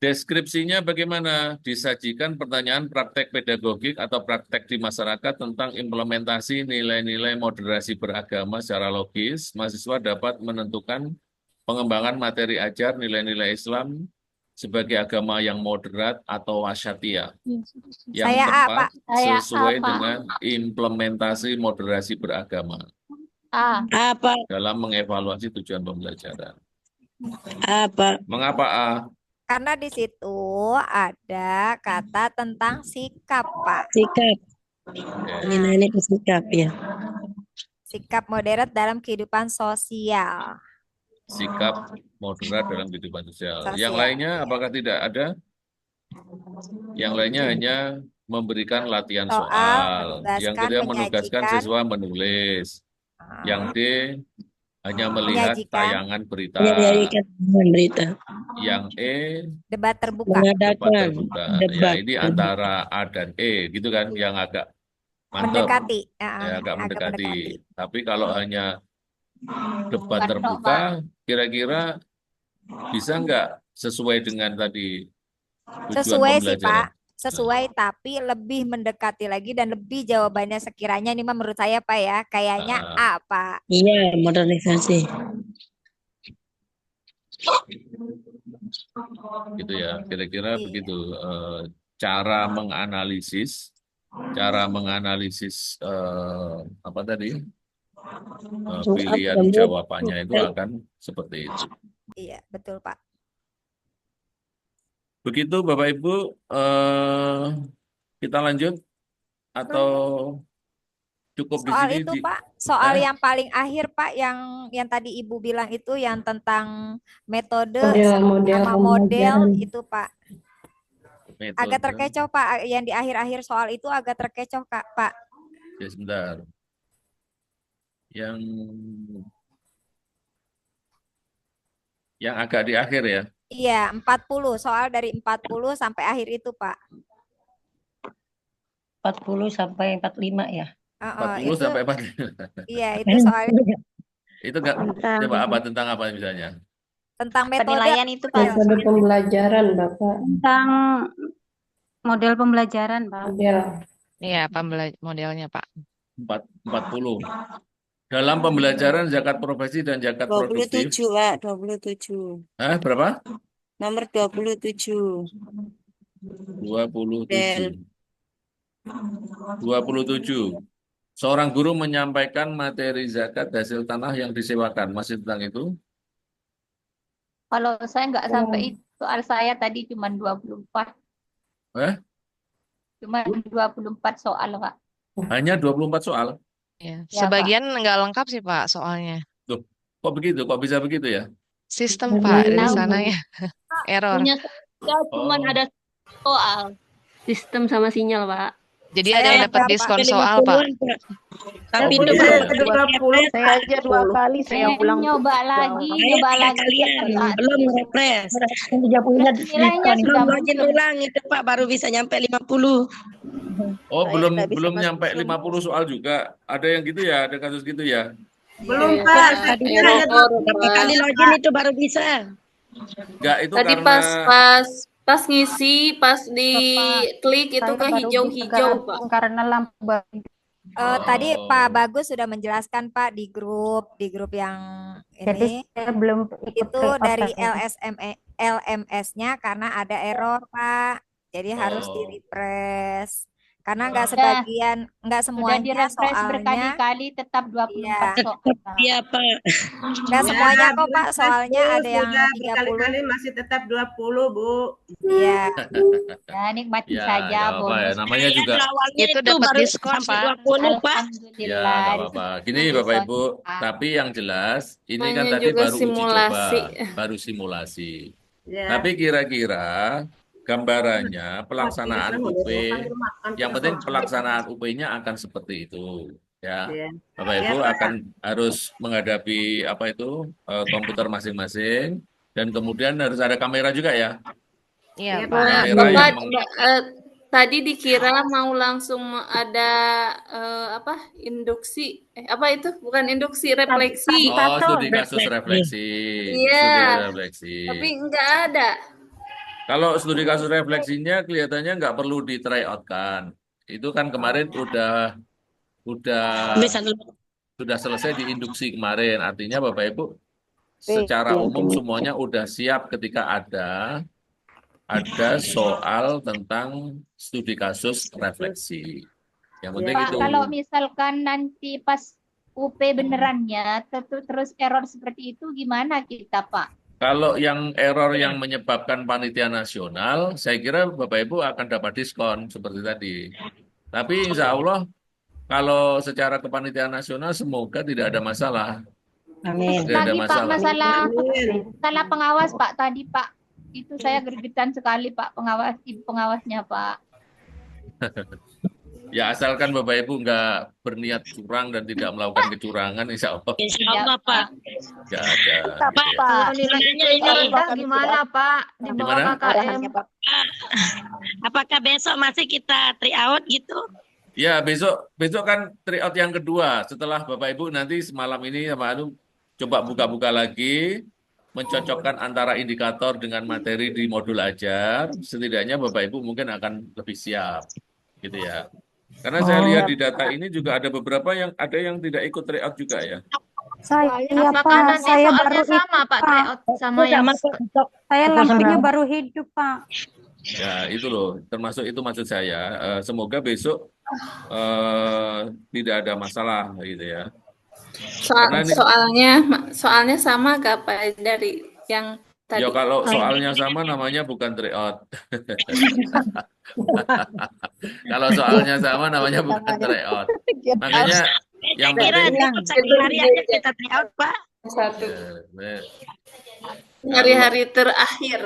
Deskripsinya bagaimana? Disajikan pertanyaan praktek pedagogik atau praktek di masyarakat tentang implementasi nilai-nilai moderasi beragama secara logis. Mahasiswa dapat menentukan pengembangan materi ajar nilai-nilai Islam sebagai agama yang moderat atau wasyatiyah yang Saya A, tepat Pak. sesuai A, Pak. dengan implementasi moderasi beragama A. Apa? dalam mengevaluasi tujuan pembelajaran. Apa? Mengapa A? Karena di situ ada kata tentang sikap, Pak. Sikap. Nilai-nilai sikap ya. Sikap moderat dalam kehidupan sosial. Sikap moderat dalam kehidupan sosial. Yang lainnya apakah tidak ada? Yang lainnya hanya memberikan latihan soal. Yang kedua menugaskan siswa menulis. Yang D hanya melihat tayangan berita. Menyajikan berita. Yang E Debat terbuka. debat terbuka. Ya, Debat. ini antara A dan E gitu kan, yang agak mantap. Mendekati. Ya, agak mendekati. mendekati. Tapi kalau hanya debat terbuka, kira-kira bisa nggak sesuai dengan tadi tujuan Sesuai sih, pembelajaran? Pak. Sesuai, tapi lebih mendekati lagi dan lebih jawabannya sekiranya ini mah menurut saya, Pak ya, kayaknya A, Pak. Iya, modernisasi. Gitu ya, kira-kira begitu cara menganalisis apa tadi pilihan jawabannya itu akan seperti itu. Iya, betul, Pak. Begitu Bapak Ibu, kita lanjut atau cukup Soal di sini? itu, Pak, soal yang paling akhir, Pak, yang tadi Ibu bilang itu yang tentang metode sama model itu, Pak. Metode. Agak terkecoh, Pak, yang di akhir-akhir soal itu agak terkecoh, Pak. Ya, sebentar. Yang agak di akhir ya? Iya, 40, soal dari 40 sampai akhir itu, Pak. 40 sampai 45 ya? 40 sampai 45. Iya, itu soalnya. Itu enggak, coba apa tentang apa misalnya? Tentang metode. Penilaian itu, Pak. Metode pembelajaran, Bapak. Tentang model pembelajaran, Pak. Iya, modelnya, Pak. 40. Dalam pembelajaran zakat profesi dan zakat produktif. 27, Pak. 27. Berapa? Nomor 27. 27. 27. Seorang guru menyampaikan materi zakat hasil tanah yang disewakan. Masih tentang itu? Kalau saya nggak sampai itu, soal saya tadi cuma 24. Cuma 24 soal, Pak. Hanya 24 soal? Ya, Ya, sebagian nggak lengkap sih, Pak, soalnya. Tuh, kok begitu? Kok bisa begitu ya? Sistem, Pak, dari sana ya. Error. Punya saya cuma ada soal. Sistem sama sinyal, Pak. Jadi Saya ada yang dapat berapa? diskon soal, Pak. Tapi Oh, itu begitu ya. baru refresh. Saya aja 2 kali saya Saya ulang. nyoba lagi, Saya nyoba 3 lagi. kalian Pak. belum refresh. 30-nya Nilainya diskon. sudah Belum login muncul. ulang itu Pak baru bisa nyampe 50. Oh, Saya belum nggak bisa belum masuk nyampe 50 soal juga. Ada yang gitu ya, ada kasus gitu ya. Belum, Iya. Pak. Tadi Saya hanya Error, berapa Pak. kali login itu baru bisa. Enggak, itu Tadi karena pas ngisi, pas diklik itu Saya ke baru hijau-hijau, Pak. bergabung karena lampu baru. Tadi Pak Oh. Bagus sudah menjelaskan Pak di grup yang Jadi ini saya belum ikut itu tryout dari tadi. LMS-nya karena ada error Pak. Jadi harus di Oh. refresh karena nggak Sudah, nggak sudah semuanya di-refresh soalnya. berkali-kali tetap 24 Iya, soal. Iya Pak. nggak semuanya kok Pak. Bu, Soalnya ada yang sudah 30. berkali-kali masih tetap 20, Bu. Iya. Ya, nikmati Ya, saja nggak apa-apa ya. bonus. Namanya juga Awalnya Itu itu dapat baru diskon, sampai Pak. 20 Pak. ya Alhamdulillah nggak apa-apa. Gini dikasih Bapak diskon, Ibu, Pak. tapi yang jelas ini kan Namanya tadi juga baru uji coba, simulasi. baru simulasi. Ya. Tapi kira-kira gambarannya pelaksanaan UP, yang penting pelaksanaan UP-nya akan seperti itu, ya. Ya. Bapak Ya, Ibu Pak. akan harus menghadapi komputer masing-masing dan kemudian harus ada kamera juga ya. Iya, Ya, Pak. Pak. Kamera Bapak, yang tadi dikira mau langsung ada induksi, apa itu? Bukan induksi, refleksi. Oh, studi kasus refleksi. Iya. Studi refleksi. Tapi enggak ada. Kalau studi kasus refleksinya kelihatannya nggak perlu di try out kan. Itu kan kemarin udah Bisa dulu. sudah selesai di induksi kemarin. Artinya Bapak Ibu secara umum semuanya udah siap ketika ada soal tentang studi kasus refleksi. Yang penting Pak, itu. kalau misalkan nanti pas UP benerannya terus error seperti itu gimana kita, Pak? Kalau yang error yang menyebabkan panitia nasional, saya kira Bapak Ibu akan dapat diskon seperti tadi. Tapi insya Allah kalau secara kepanitiaan nasional semoga tidak ada masalah. Amin. Tidak ada Tadi Pak masalah. masalah pengawas Pak tadi Pak. Itu saya gregetan sekali Pak ibu pengawasnya Pak. Ya asalkan Bapak Ibu nggak berniat curang dan tidak melakukan kecurangan, insya Allah Insya Allah Pak. nggak ada. Kalau nilainya ini rendah gimana, Pak? Di Gimana? bawah KKM. Apakah besok masih kita tryout gitu? Ya besok kan tryout yang kedua setelah Bapak Ibu nanti semalam ini sama coba buka-buka lagi, mencocokkan antara indikator dengan materi di modul ajar, setidaknya Bapak Ibu mungkin akan lebih siap, gitu ya. Karena saya lihat di data ini juga ada beberapa yang tidak ikut tryout juga ya. Apakah nanti soalnya sama, Pak, tryout sama yang saya lampunya baru hidup, Pak. Ya itu loh, termasuk itu maksud saya. Semoga besok tidak ada masalah, gitu ya. Karena ini- Soalnya sama gak Pak dari yang tadi? Ya kalau soalnya sama namanya bukan tryout. Kalau soalnya sama namanya bukan tryout. Makanya yang Kira penting satu hari aja kita tryout Pak. Satu. eh, Hari-hari terakhir.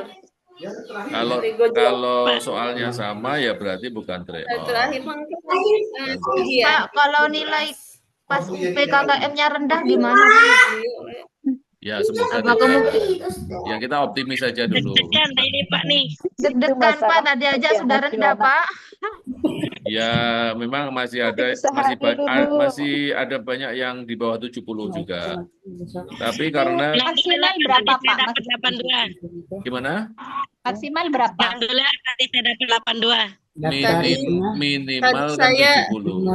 kalau soalnya sama ya berarti bukan tryout. Terakhir Pak, kalau nilai pas PKKM-nya rendah gimana? Ya semoga Apakah tidak. Ya kita optimis saja dulu. Kan ini Pak nih. Deg-degan, Pak, tadi aja sudah rendah, Pak. Ya memang masih ada banyak yang di bawah 70 juga. Tapi karena Maksimal berapa Pak? Dapat 82. gimana? Maksimal berapa? Alhamdulillah tadi saya dapat 82. Minimal kan saya 70.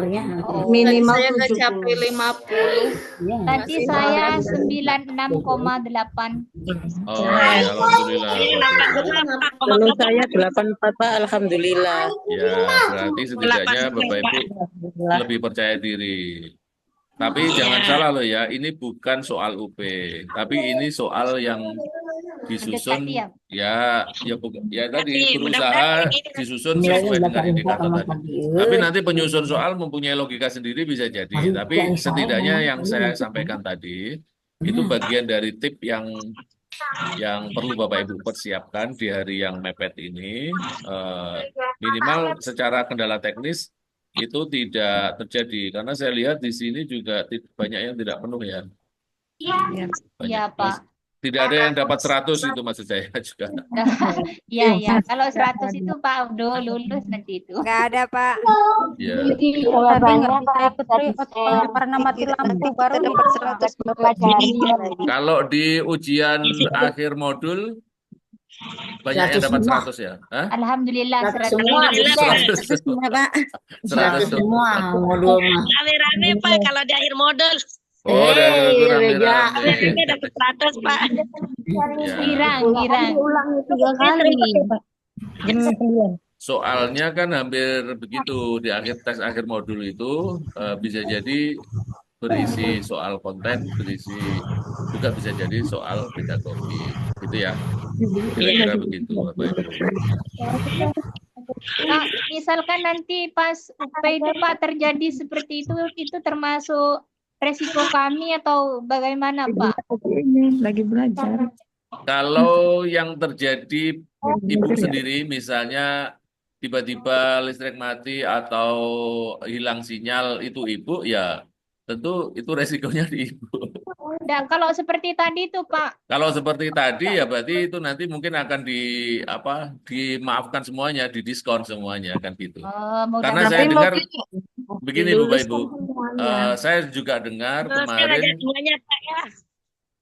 Minimal saya nggak 70. capai 50. Tadi saya 96,8. Oh, ya, alhamdulillah. Kalau saya 84 Pak, alhamdulillah. Ya, berarti setidaknya Bapak Ibu lebih percaya diri. Tapi jangan salah loh ya, ini bukan soal UP, tapi ini soal yang disusun tadi berusaha disusun sesuai dengan indikator tadi. Tapi nanti penyusun soal mempunyai logika sendiri bisa jadi. Tapi setidaknya yang saya sampaikan tadi itu bagian dari tip yang yang perlu Bapak Ibu persiapkan di hari yang mepet ini, minimal secara kendala teknis itu tidak terjadi. Karena saya lihat di sini juga banyak yang tidak penuh ya. Iya, Banyak. Pak. Tidak ada yang dapat 100 itu maksud saya juga. Iya, iya. Kalau 100 itu Pak udah lulus nanti itu. Nggak ada, Pak. Ya. Tadi nggak bisa ikut tryout Pak, karena mati lampu baru dapat 100 mempelajari. Kalau di ujian akhir modul banyak yang dapat 100 ya? Hah? Alhamdulillah 100 Semua, semua. 100 semua, Pak. 100 Semua modul mah. Rame-rame Pak kalau di akhir modul. Oh, rame-rame. Rame-rame dapat 100 Pak. Ya. Girang. Ulang 3 kali. Jam 9. Soalnya kan hampir begitu di akhir tes akhir modul itu bisa jadi berisi soal konten, berisi juga bisa jadi soal pedagogi, gitu ya. Kira-kira begitu, Bapak Ibu. Nah, misalkan nanti pas UP itu Pak terjadi seperti itu termasuk resiko kami atau bagaimana Pak? Lagi belajar. Kalau yang terjadi Ibu sendiri, misalnya tiba-tiba listrik mati atau hilang sinyal itu Ibu, ya tentu itu resikonya di Ibu. Dan kalau seperti tadi itu Pak, Kalau seperti tadi ya berarti itu nanti mungkin akan dimaafkan semuanya, didiskon semuanya kan gitu. Karena saya dengar begini Bapak Ibu, saya juga dengar kemarin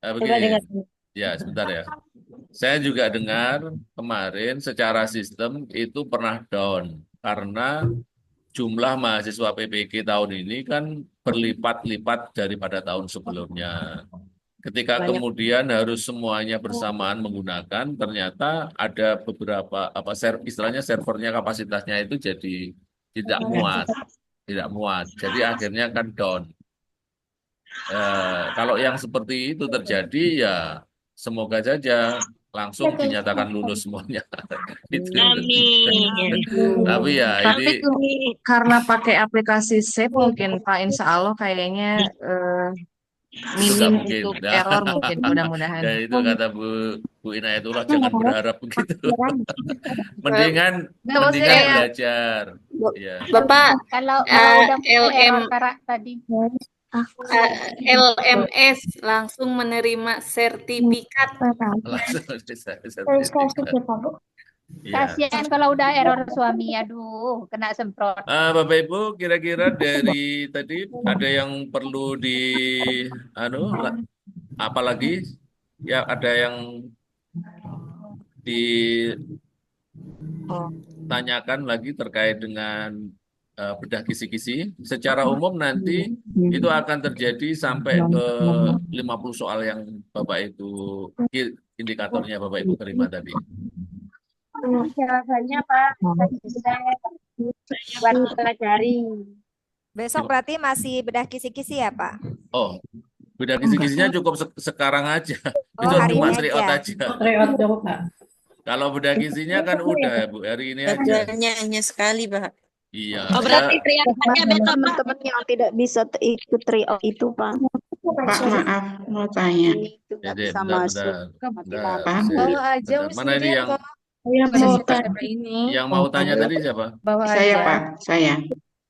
begini. Ya, sebentar ya. Saya juga dengar kemarin secara sistem itu pernah down karena jumlah mahasiswa PPG tahun ini kan berlipat-lipat daripada tahun sebelumnya. Ketika kemudian harus semuanya bersamaan menggunakan, ternyata ada beberapa istilahnya servernya kapasitasnya itu jadi tidak muat. Jadi akhirnya kan down. Kalau yang seperti itu terjadi ya semoga saja langsung dinyatakan lulus semuanya. Amin. Tapi ya Tapi ini karena pakai aplikasi Save mungkin Pak, insya Allah kayaknya minim mungkin. untuk error mungkin mudah-mudahan. Dan itu kata Bu Inayatullah, jangan berharap begitu. mendingan belajar. Ya. Bapak, kalau udah LM error tadi. LMS langsung menerima sertifikat. Kasihan kalau udah error suami, aduh, kena semprot. Bapak Ibu, kira-kira dari tadi ada yang perlu apalagi ya ada yang ditanyakan lagi terkait dengan bedah kisi-kisi. Secara umum nanti itu akan terjadi sampai ke 50 soal yang Bapak Ibu indikatornya Bapak Ibu terima tadi. Jawabannya Pak, buat pelajari. Besok berarti masih bedah kisi-kisi ya, Pak? Oh, bedah kisi-kisinya cukup sekarang aja. Itu hari cuma ini tryout aja. aja. Tryout dong, Pak. Kalau bedah kisinya kan udah Bu, hari ini aja. Belajarnya hanya sekali, Pak. Iya. Oh berarti teriakannya besok Pak. Teman-teman yang tidak bisa ikut tryout itu Pak. Pak, maaf, mau tanya. Itu nggak Jadi bisa bentar. masuk. aja Mana ini yang ini. yang mau tanya tadi siapa? Saya, Pak, saya.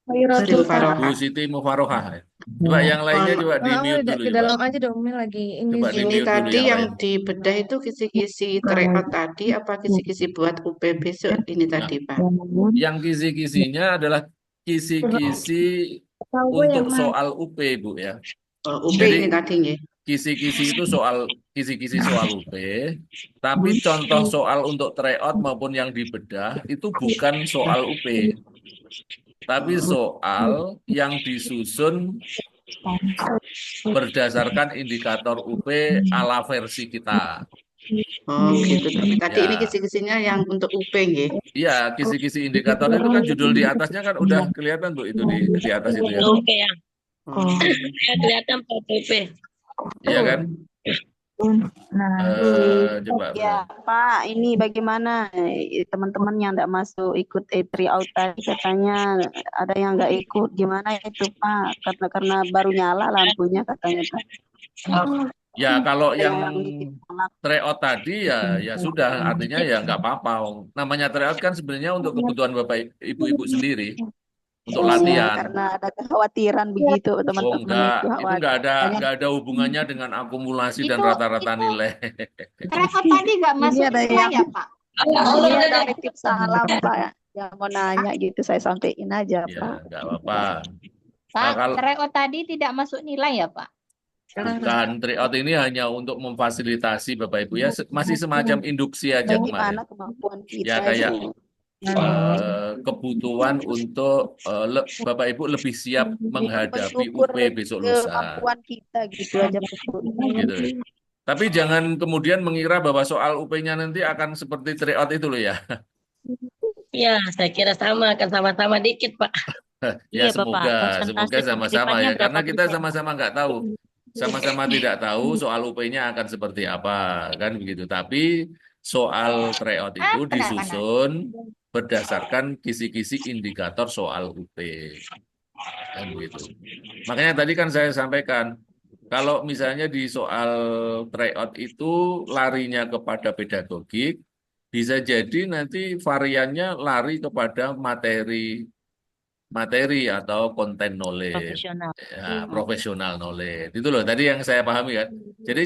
Siti Bu Mufarohah. Siti Mufarohah. Coba yang lainnya coba di mute dulu. Ke dalam aja dong, Umi lagi ini. Coba di Ini mute dulu tadi yang lain. dibedah itu kisi-kisi tryout tadi, apa kisi-kisi buat UP besok ini tadi, Pak? Yang kisi-kisinya adalah kisi-kisi untuk soal UP, Bu ya. Oh, UP Jadi, ini tadi nggih. kisi-kisi itu soal kisi-kisi soal UP, tapi contoh soal untuk tryout maupun yang dibedah itu bukan soal UP, tapi soal yang disusun berdasarkan indikator UP ala versi kita. Oh, gitu. Tapi tadi Ya. ini kisi-kisinya yang untuk UP nggih. Iya, kisi-kisi indikator itu kan judul di atasnya kan udah kelihatan Bu itu di atas itu ya. Oke ya. Ya kelihatan PPP. Iya kan? Coba. Ya Pak, ini bagaimana teman-teman yang tidak masuk ikut tryout tadi katanya ada yang nggak ikut, gimana itu Pak? Karena baru nyala lampunya katanya Pak. Ya kalau yang bikin anak. tryout tadi ya sudah, artinya ya nggak apa-apa. Namanya tryout kan sebenarnya untuk kebutuhan Bapak Ibu-ibu sendiri, untuk Iya, latihan. karena ada kekhawatiran begitu Oh teman-teman enggak, itu itu khawatir. Banyak nggak ada hubungannya dengan akumulasi dan Itu rata-rata nilai. tryout tadi nggak ini masuk ada nilai yang ya Pak? ini ada titip salam Pak yang mau nanya gitu saya sampaikan aja Ya Pak. nggak apa-apa. Pak, Kalau tryout tadi tidak masuk nilai ya Pak? bukan, tryout ini hanya untuk memfasilitasi Bapak Ibu ya, masih semacam induksi aja kemarin. Bagaimana kemampuan Ya kita kayak itu. kebutuhan untuk Bapak Ibu lebih siap menghadapi Mengukur UP besok lusa. kemampuan kita gitu aja Pak. Gitu. Tapi jangan kemudian mengira bahwa soal UP-nya nanti akan seperti tryout itu loh ya. Ya, saya kira sama, akan sama-sama dikit, Pak. Ya semoga sama-sama ya, karena kita sama-sama nggak tahu, sama-sama tidak tahu soal UP-nya akan seperti apa, kan begitu. Tapi soal tryout itu disusun berdasarkan kisi-kisi indikator soal UP, kan begitu. Makanya tadi kan saya sampaikan, kalau misalnya di soal tryout itu larinya kepada pedagogik, bisa jadi nanti variannya lari kepada materi atau konten knowledge, Profesional. ya, profesional knowledge. Itu loh tadi yang saya pahami kan. Jadi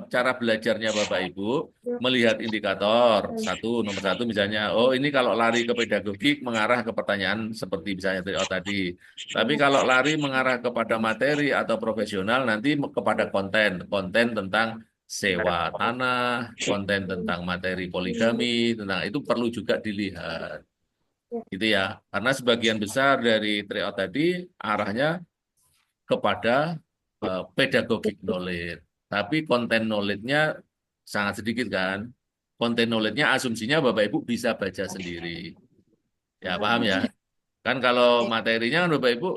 cara belajarnya Bapak Ibu melihat indikator nomor satu misalnya, oh ini kalau lari ke pedagogik mengarah ke pertanyaan seperti misalnya tadi. Tapi kalau lari mengarah kepada materi atau profesional nanti kepada konten tentang sewa tanah, konten tentang materi poligami, tentang itu perlu juga dilihat. Gitu ya, karena sebagian besar dari tryout tadi arahnya kepada pedagogic knowledge, tapi konten knowledge-nya sangat sedikit kan. Konten knowledge-nya asumsinya Bapak Ibu bisa baca sendiri. Ya paham ya? Kan kalau materinya kan Bapak Ibu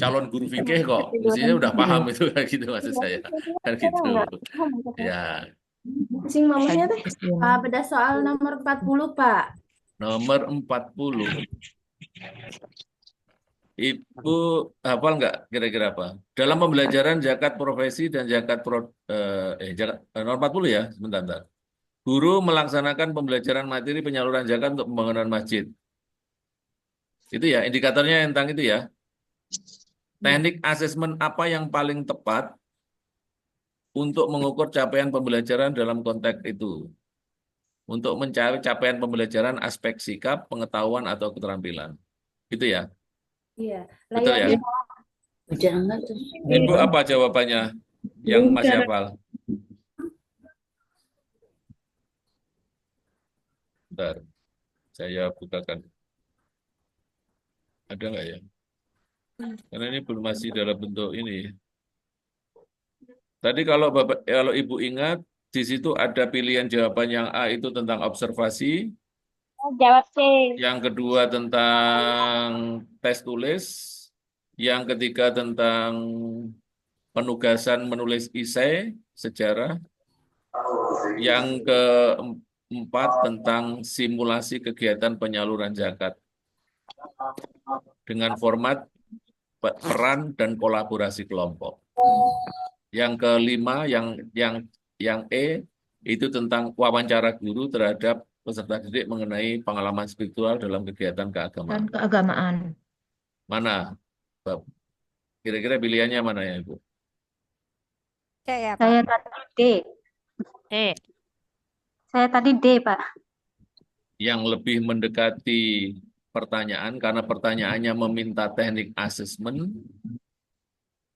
calon guru fikih kok, mestinya udah paham itu kan gitu maksud saya. Kan gitu. Ya. Sing mamanya teh pada soal nomor 40 Pak. Nomor 40. Ibu hafal nggak kira-kira apa? Dalam pembelajaran zakat profesi dan zakat nomor 40 ya, sebentar. Guru melaksanakan pembelajaran materi penyaluran zakat untuk pembangunan masjid. Itu ya, indikatornya tentang itu ya. Teknik asesmen apa yang paling tepat untuk mengukur capaian pembelajaran dalam konteks itu? Untuk mencari capaian pembelajaran aspek sikap, pengetahuan, atau keterampilan. Gitu ya? Iya. Betul ya? Jangan. Ibu apa jawabannya yang masih hafal? Bentar, saya bukakan. Ada nggak ya? Karena ini belum masih dalam bentuk ini. Tadi kalau Ibu ingat, di situ ada pilihan jawaban yang A itu tentang observasi. Jawab C. Yang kedua tentang tes tulis. Yang ketiga tentang penugasan menulis esai sejarah. Yang keempat tentang simulasi kegiatan penyaluran zakat. Dengan format peran dan kolaborasi kelompok. Yang kelima, yang E, itu tentang wawancara guru terhadap peserta didik mengenai pengalaman spiritual dalam kegiatan keagamaan. Dan keagamaan. Mana? Kira-kira pilihannya mana ya, Ibu? Ya, Pak. Saya tadi D. D. Saya tadi D, Pak. Yang lebih mendekati pertanyaan, karena pertanyaannya meminta teknik asesmen,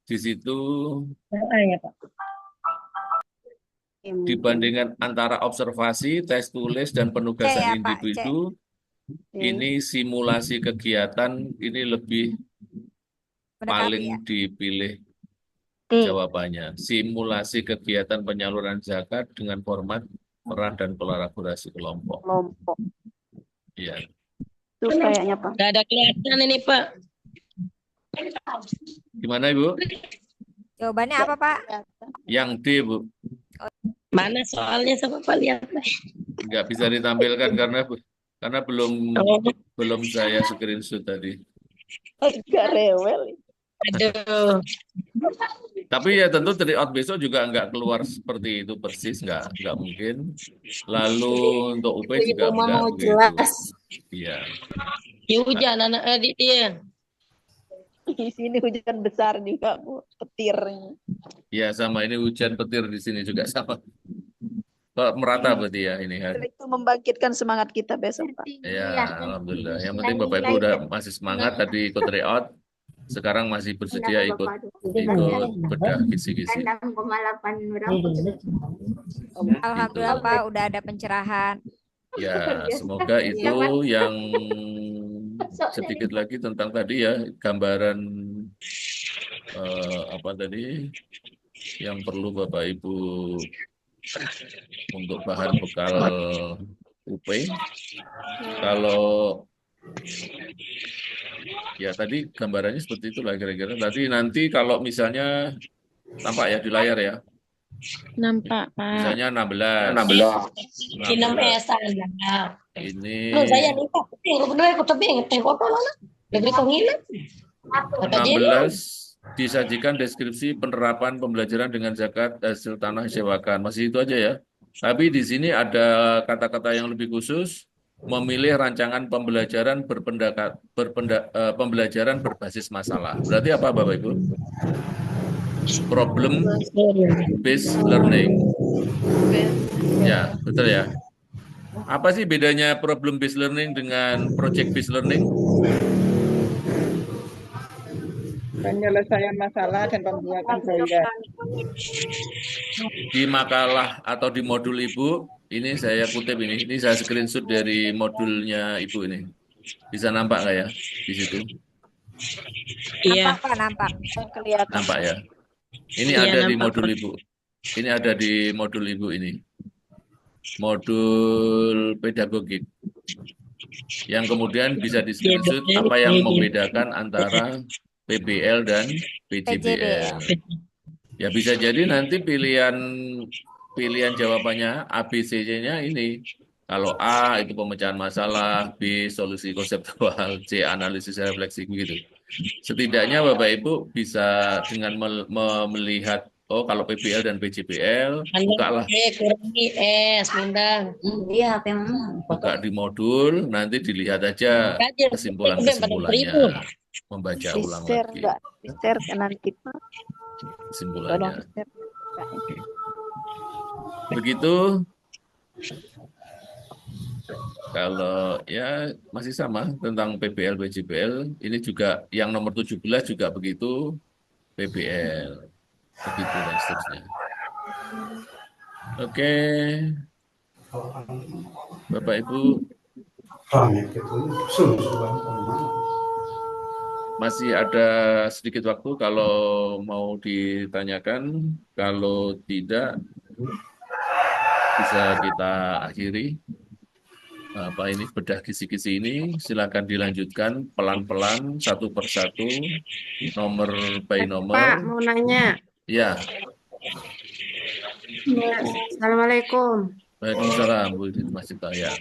di situ ya, Pak. Dibandingkan antara observasi, tes tulis, dan penugasan Pak, individu, ini simulasi kegiatan ini lebih paling dipilih jawabannya. Simulasi kegiatan penyaluran zakat dengan format peran dan kolaborasi kelompok. Iya. Itu kayaknya Pak. Nggak ada kelihatan ini Pak. Gimana Ibu? Jawabannya apa Pak? Yang D Bu. Mana soalnya sama Pak lihat? Nggak bisa ditampilkan karena belum saya screenshot tadi. Agak rewel. Aduh. Tapi ya tentu tryout besok juga nggak keluar seperti itu persis, nggak mungkin. Lalu untuk UP juga Rumah nggak mau begitu. jelas. Iya. Ya hujan anak adik dia. Di sini hujan besar juga, Bu, petirnya. Ya sama ini hujan petir di sini juga sama. Kok merata berarti ya ini kan? Itu membangkitkan semangat kita besok, Pak. Ya, alhamdulillah. Yang penting Bapak Ibu udah masih semangat tadi ikut tryout. Sekarang masih bersedia ikut bedah kisi-kisi. 6,8 berapa? Alhamdulillah Pak, udah ada pencerahan. Ya, semoga itu yang sedikit lagi tentang tadi ya, gambaran apa tadi yang perlu Bapak Ibu untuk bahan bekal UP. Kalau ya tadi gambarannya seperti itulah kira-kira. Tadi nanti kalau misalnya tampak ya di layar ya. Nampak, Pak. Misalnya 16. 16 sana. Ini Lu saya nih Pak, tengok bener aku tebing, tengok apa lah. Negeri kau ngilang. 16 disajikan deskripsi penerapan pembelajaran dengan zakat hasil tanah sewakan. Masih itu aja ya. Tapi di sini ada kata-kata yang lebih khusus, memilih rancangan pembelajaran pembelajaran berbasis masalah. Berarti apa Bapak Ibu? Problem based learning. Ya, betul ya. Apa sih bedanya problem based learning dengan project based learning? Penyelesaian masalah dan pembuatan proyek. Di makalah atau di modul Ibu, ini saya kutip ini saya screenshot dari modulnya Ibu ini. Bisa nampak nggak ya di situ? Iya. Nampak Pak, nampak. Kelihatan. Nampak ya. Ini Iya, ada di nampak, modul Ibu. Ini ada di modul Ibu ini. Modul pedagogik. Yang kemudian bisa di screenshot apa yang membedakan antara PBL dan PJBL. Ya bisa jadi nanti pilihan jawabannya ABCD-nya ini. Kalau A itu pemecahan masalah, B solusi konseptual, C analisis refleksi begitu. Setidaknya Bapak Ibu bisa dengan melihat oh kalau PBL dan PJBL bukalah. Kurangi S, Bunda. Iya, HP Mama. Buka di modul, nanti dilihat aja kesimpulannya, membaca ulang lagi. Share ke nanti Pak. Kesimpulannya. Begitu. Kalau ya masih sama tentang PBL, PJBL, ini juga yang nomor 17 juga begitu, PBL, begitu dan seterusnya. Oke, Bapak Ibu, masih ada sedikit waktu kalau mau ditanyakan, kalau tidak bisa kita akhiri. Apa ini bedah kisi-kisi ini silakan dilanjutkan pelan-pelan satu persatu nomor by nomor. Pak, mau nanya. Ya. Assalamualaikum. Waalaikumsalam Bu Masih ya.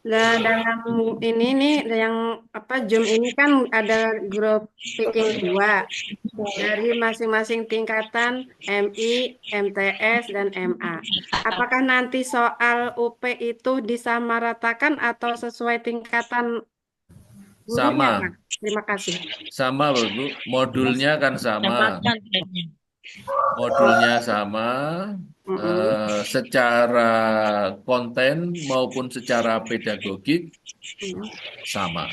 Dalam ini nih yang Zoom ini kan ada grup speaking 2 dari masing-masing tingkatan MI, MTS dan MA. Apakah nanti soal UP itu disamaratakan atau sesuai tingkatan gurunya, sama? Pak? Terima kasih. Sama Bu, modulnya kan sama. Modulnya sama, secara konten maupun secara pedagogik sama.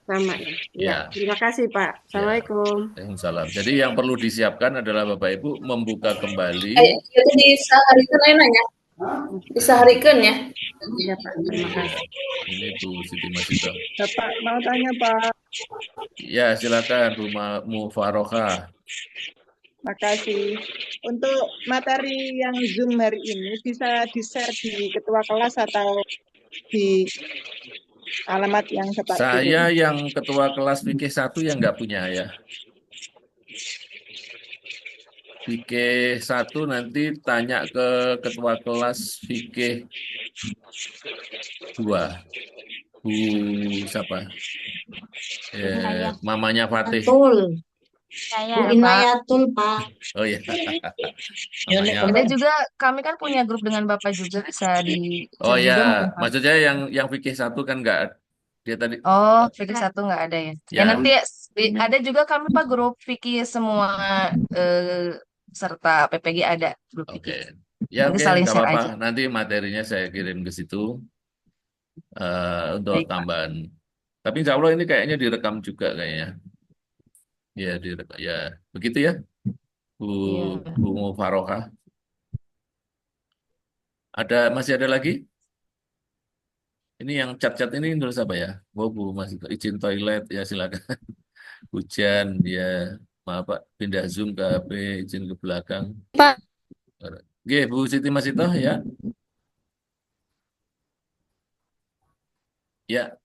Sama ya. Terima kasih Pak. Assalamualaikum. Waalaikumsalam. Jadi yang perlu disiapkan adalah Bapak Ibu membuka kembali. Itu disaharikan ya. Disaharikan ya. Iya Pak. Terima kasih. Ini Bu Siti Masita. Bapak mau tanya Pak. Ya silakan Bu Mufaroha. Makasih. Untuk materi yang Zoom hari ini bisa di-share di ketua kelas atau di alamat yang Bapak Saya kirim? yang ketua kelas fikih 1 yang nggak punya ya. Fikih 1 nanti tanya ke ketua kelas fikih 2. Bu siapa? Mamanya Fatih. Betul. Saya, Bu Pak. Inayatul, Pak. Oh ya, Yonek namanya. Ada juga, kami kan punya grup dengan Bapak juga, bisa Oh dicek ya, juga mungkin, Pak. maksudnya yang fikih satu kan nggak dia tadi. Oh, Fikih satu nggak ada ya? Ya Ya, nanti ada juga kami Pak grup Fikih semua serta PPG ada grup oke. Fikih. Ya Nanti oke, saling nggak share apa-apa. aja. Nanti materinya saya kirim ke situ untuk Baik, Pak. tambahan. Tapi insya Allah ini kayaknya direkam juga kayaknya. Ya direkam. Ya begitu ya, Bu Iya. Bu Mufarokah. Masih ada lagi? Ini yang cat-cat ini nulis apa ya? Oh, Bu masih izin toilet ya silakan. Hujan ya, maaf Pak, pindah Zoom ke HP, izin ke belakang. Pak. Oke, Bu Siti Masito ya. Ya,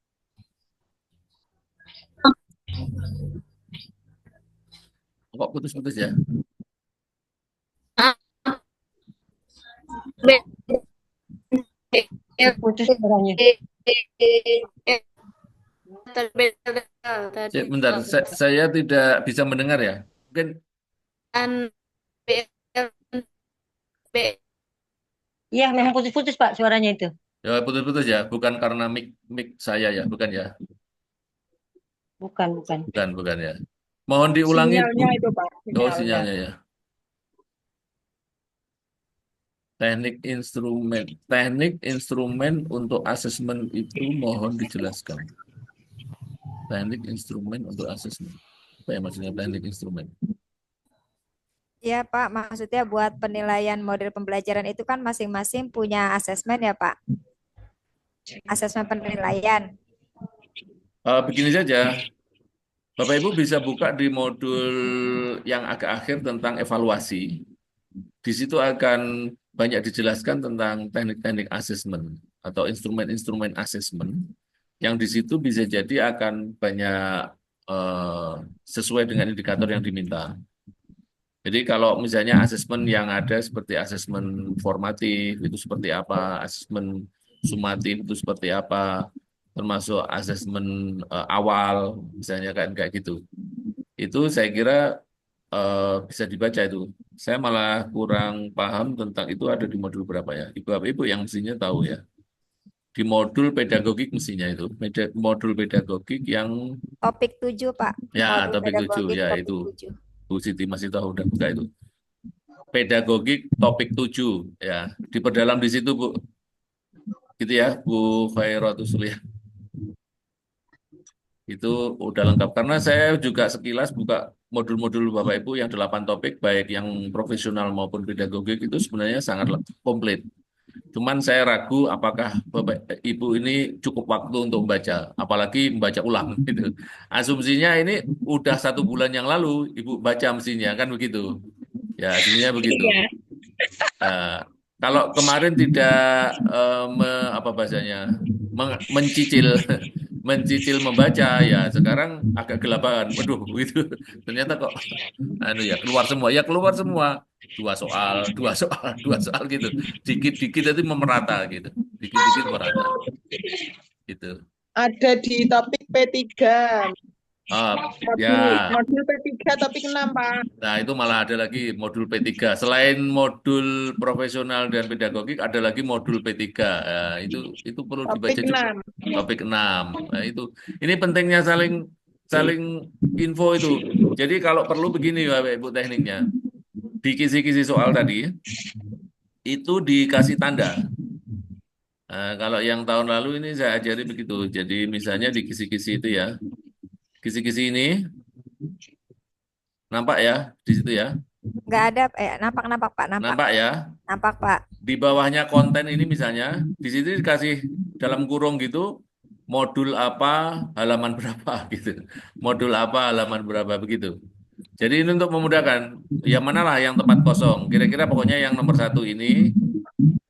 kok putus-putus ya? Putus suaranya. Bentar, saya tidak bisa mendengar ya. Mungkin Iya, memang putus-putus Pak suaranya itu. ya putus-putus ya, bukan karena mic saya ya, bukan ya. Bukan, bukan. Bukan ya. Mohon diulangi, Bu. Sinyalnya itu, Pak. Oh, Sinyalnya. sinyalnya ya. Teknik instrumen untuk asesmen itu mohon dijelaskan. Teknik instrumen untuk asesmen. Apa ya maksudnya teknik instrumen? Iya Pak, maksudnya buat penilaian model pembelajaran itu kan masing-masing punya asesmen ya Pak. Asesmen penilaian. Begini saja, Bapak Ibu bisa buka di modul yang agak akhir tentang evaluasi. Di situ akan banyak dijelaskan tentang teknik-teknik asesmen atau instrumen-instrumen asesmen yang di situ bisa jadi akan banyak sesuai dengan indikator yang diminta. Jadi kalau misalnya asesmen yang ada seperti asesmen formatif itu seperti apa, asesmen sumatif itu seperti apa, termasuk asesmen awal misalnya kan kayak gitu. Itu saya kira bisa dibaca itu. Saya malah kurang paham tentang itu ada di modul berapa ya. Ibu yang mestinya tahu ya. Di modul pedagogik mestinya itu. Modul pedagogik yang Topik 7 Pak. ya Modul topik 7 pedagogik ya topik itu. 7. Bu Siti masih tahu udah buka itu. Pedagogik topik 7 ya. Diperdalam di situ Bu. Gitu ya Bu Khairatul Suliah. Itu udah lengkap karena saya juga sekilas buka modul-modul Bapak Ibu yang 8 topik baik yang profesional maupun pedagogik itu sebenarnya sangat komplit. Cuman saya ragu apakah Bapak Ibu ini cukup waktu untuk membaca, apalagi membaca ulang gitu. Asumsinya ini udah 1 bulan yang lalu Ibu baca mestinya kan begitu. Ya, asumsinya begitu. Kalau kemarin tidak apa bahasanya mencicil membaca ya sekarang agak gelapan. Waduh, begitu. Ternyata kok keluar semua. Ya keluar semua. 2 soal gitu. Dikit-dikit itu memerata gitu. Dikit-dikit merata. Gitu. Ada di topik P3. Ya. Modul P3 topik 6, Pak. Nah, itu malah ada lagi modul P3. Selain modul profesional dan pedagogik, ada lagi modul P3. Nah, itu perlu dibaca Topik juga. 6. Topik 6. Nah, ini pentingnya saling info itu. Jadi kalau perlu begini Bapak Ibu tekniknya. Di kisi-kisi soal tadi itu dikasih tanda. Nah, kalau yang tahun lalu ini saya ajari begitu. Jadi misalnya di kisi-kisi itu ya. Kisi-kisi ini nampak ya di situ ya. Nggak ada, nampak Pak, nampak ya. Nampak Pak. Di bawahnya konten ini misalnya, di situ dikasih dalam kurung gitu, modul apa, halaman berapa gitu. Modul apa, halaman berapa begitu. Jadi ini untuk memudahkan, yang manalah yang tempat kosong. Kira-kira pokoknya yang nomor 1 ini,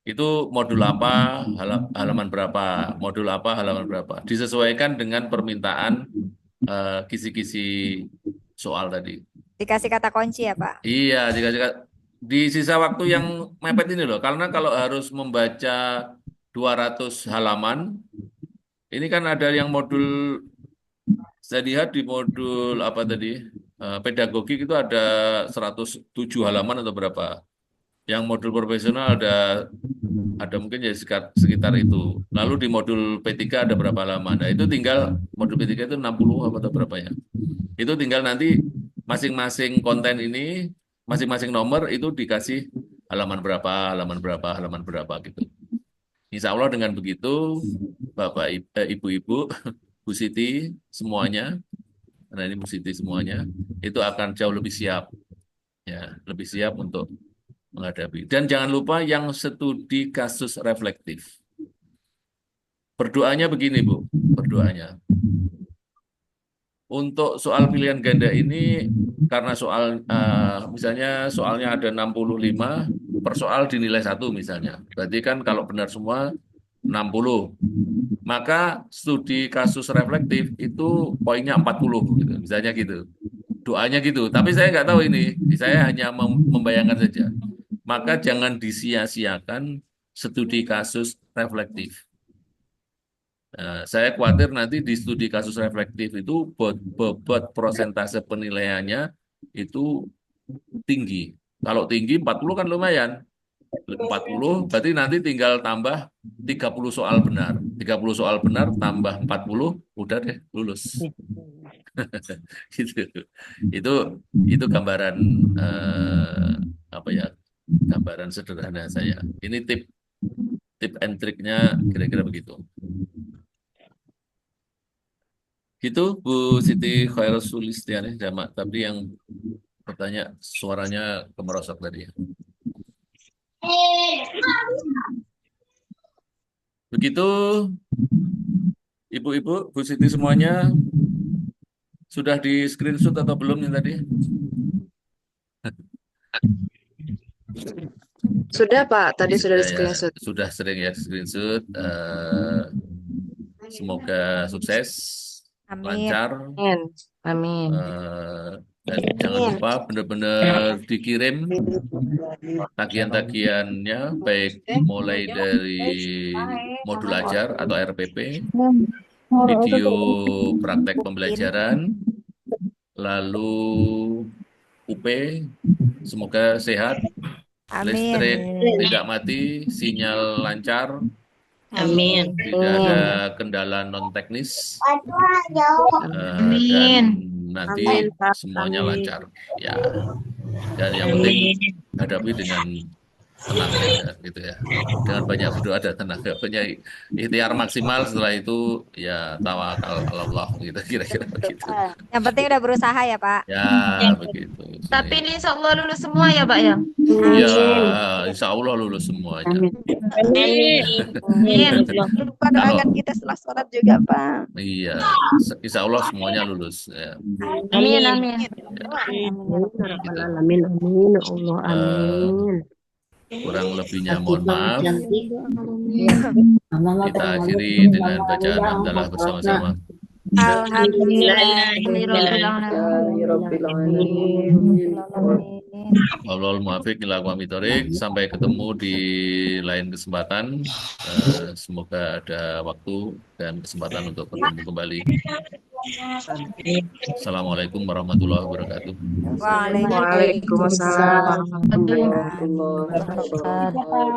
itu modul apa, halaman berapa, modul apa, halaman berapa. Disesuaikan dengan permintaan kisi-kisi soal tadi. Dikasih kata kunci ya Pak? Iya, di sisa waktu yang mepet ini loh. Karena kalau harus membaca 200 halaman, ini kan ada yang modul, saya lihat di modul apa tadi, pedagogik itu ada 107 halaman atau berapa. Yang modul profesional ada mungkin ya sekitar itu. Lalu di modul P3 ada berapa halaman. Nah, itu tinggal modul P3 itu 60 atau berapa ya. Itu tinggal nanti masing-masing konten ini, masing-masing nomor itu dikasih halaman berapa gitu. Insya Allah dengan begitu, Bapak, Ibu-ibu, Bu Siti semuanya, karena ini Bu Siti semuanya, itu akan jauh lebih siap, ya, lebih siap untuk menghadapi. Dan jangan lupa yang studi kasus reflektif. Berdoanya begini, Bu, berdoanya. Untuk soal pilihan ganda ini, karena soal, misalnya soalnya ada 65, per soal dinilai 1 misalnya. Berarti kan kalau benar semua 60. Maka studi kasus reflektif itu poinnya 40, gitu, misalnya gitu. Doanya gitu. Tapi saya nggak tahu ini, saya hanya membayangkan saja. Maka jangan disia-siakan studi kasus reflektif. Nah, saya khawatir nanti di studi kasus reflektif itu bobot persentase penilaiannya itu tinggi. Kalau tinggi 40 kan lumayan. 40 berarti nanti tinggal tambah 30 soal benar. 30 soal benar tambah 40 udah deh lulus. Gitu. Itu gambaran apa ya? Gambaran sederhana saya. Ini tip and triknya kira-kira begitu. Gitu Bu Siti Khairul Sulistiani Jamak. Tapi yang bertanya suaranya kemerosot tadi ya. Begitu Ibu-ibu, Bu Siti semuanya sudah di screenshot atau belum nih tadi? Sudah Pak, tadi sudah di Ya, screenshot. sudah sering ya screenshot. Semoga sukses, lancar. Amin. Amin. Dan jangan lupa benar-benar dikirim tagihan-tagihannya, baik mulai dari modul ajar atau RPP, video praktek pembelajaran, lalu UP, semoga sehat, listrik tidak mati, sinyal lancar, Amin. tidak ada kendala non teknis, Amin. dan nanti semuanya lancar ya. Dan yang penting hadapi dengan tenang ya, gitu ya. Dengan banyak berdoa dan tenaga, banyak ikhtiar maksimal, setelah itu ya tawakal Allah gitu, kira-kira begitu. Yang penting udah berusaha ya Pak. Ya begitu. Tapi ini insya Allah lulus semua ya Pak ya? Ya insya Allah lulus semuanya. Amin. Lupa doakan kita setelah sholat juga Pak. Iya, insya Allah semuanya lulus ya. Amin, amin. Amin, amin, Allah, amin. Kurang lebihnya mohon maaf. Kita akhiri dengan bacaan hamdalah bersama-sama. Wallahul muwaffiq ila aqwamit thoriq. Sampai ketemu di lain kesempatan. Semoga ada waktu dan kesempatan untuk bertemu kembali. Assalamualaikum warahmatullahi wabarakatuh. Waalaikumsalam.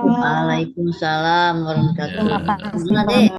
Waalaikumsalam warahmatullahi wabarakatuh.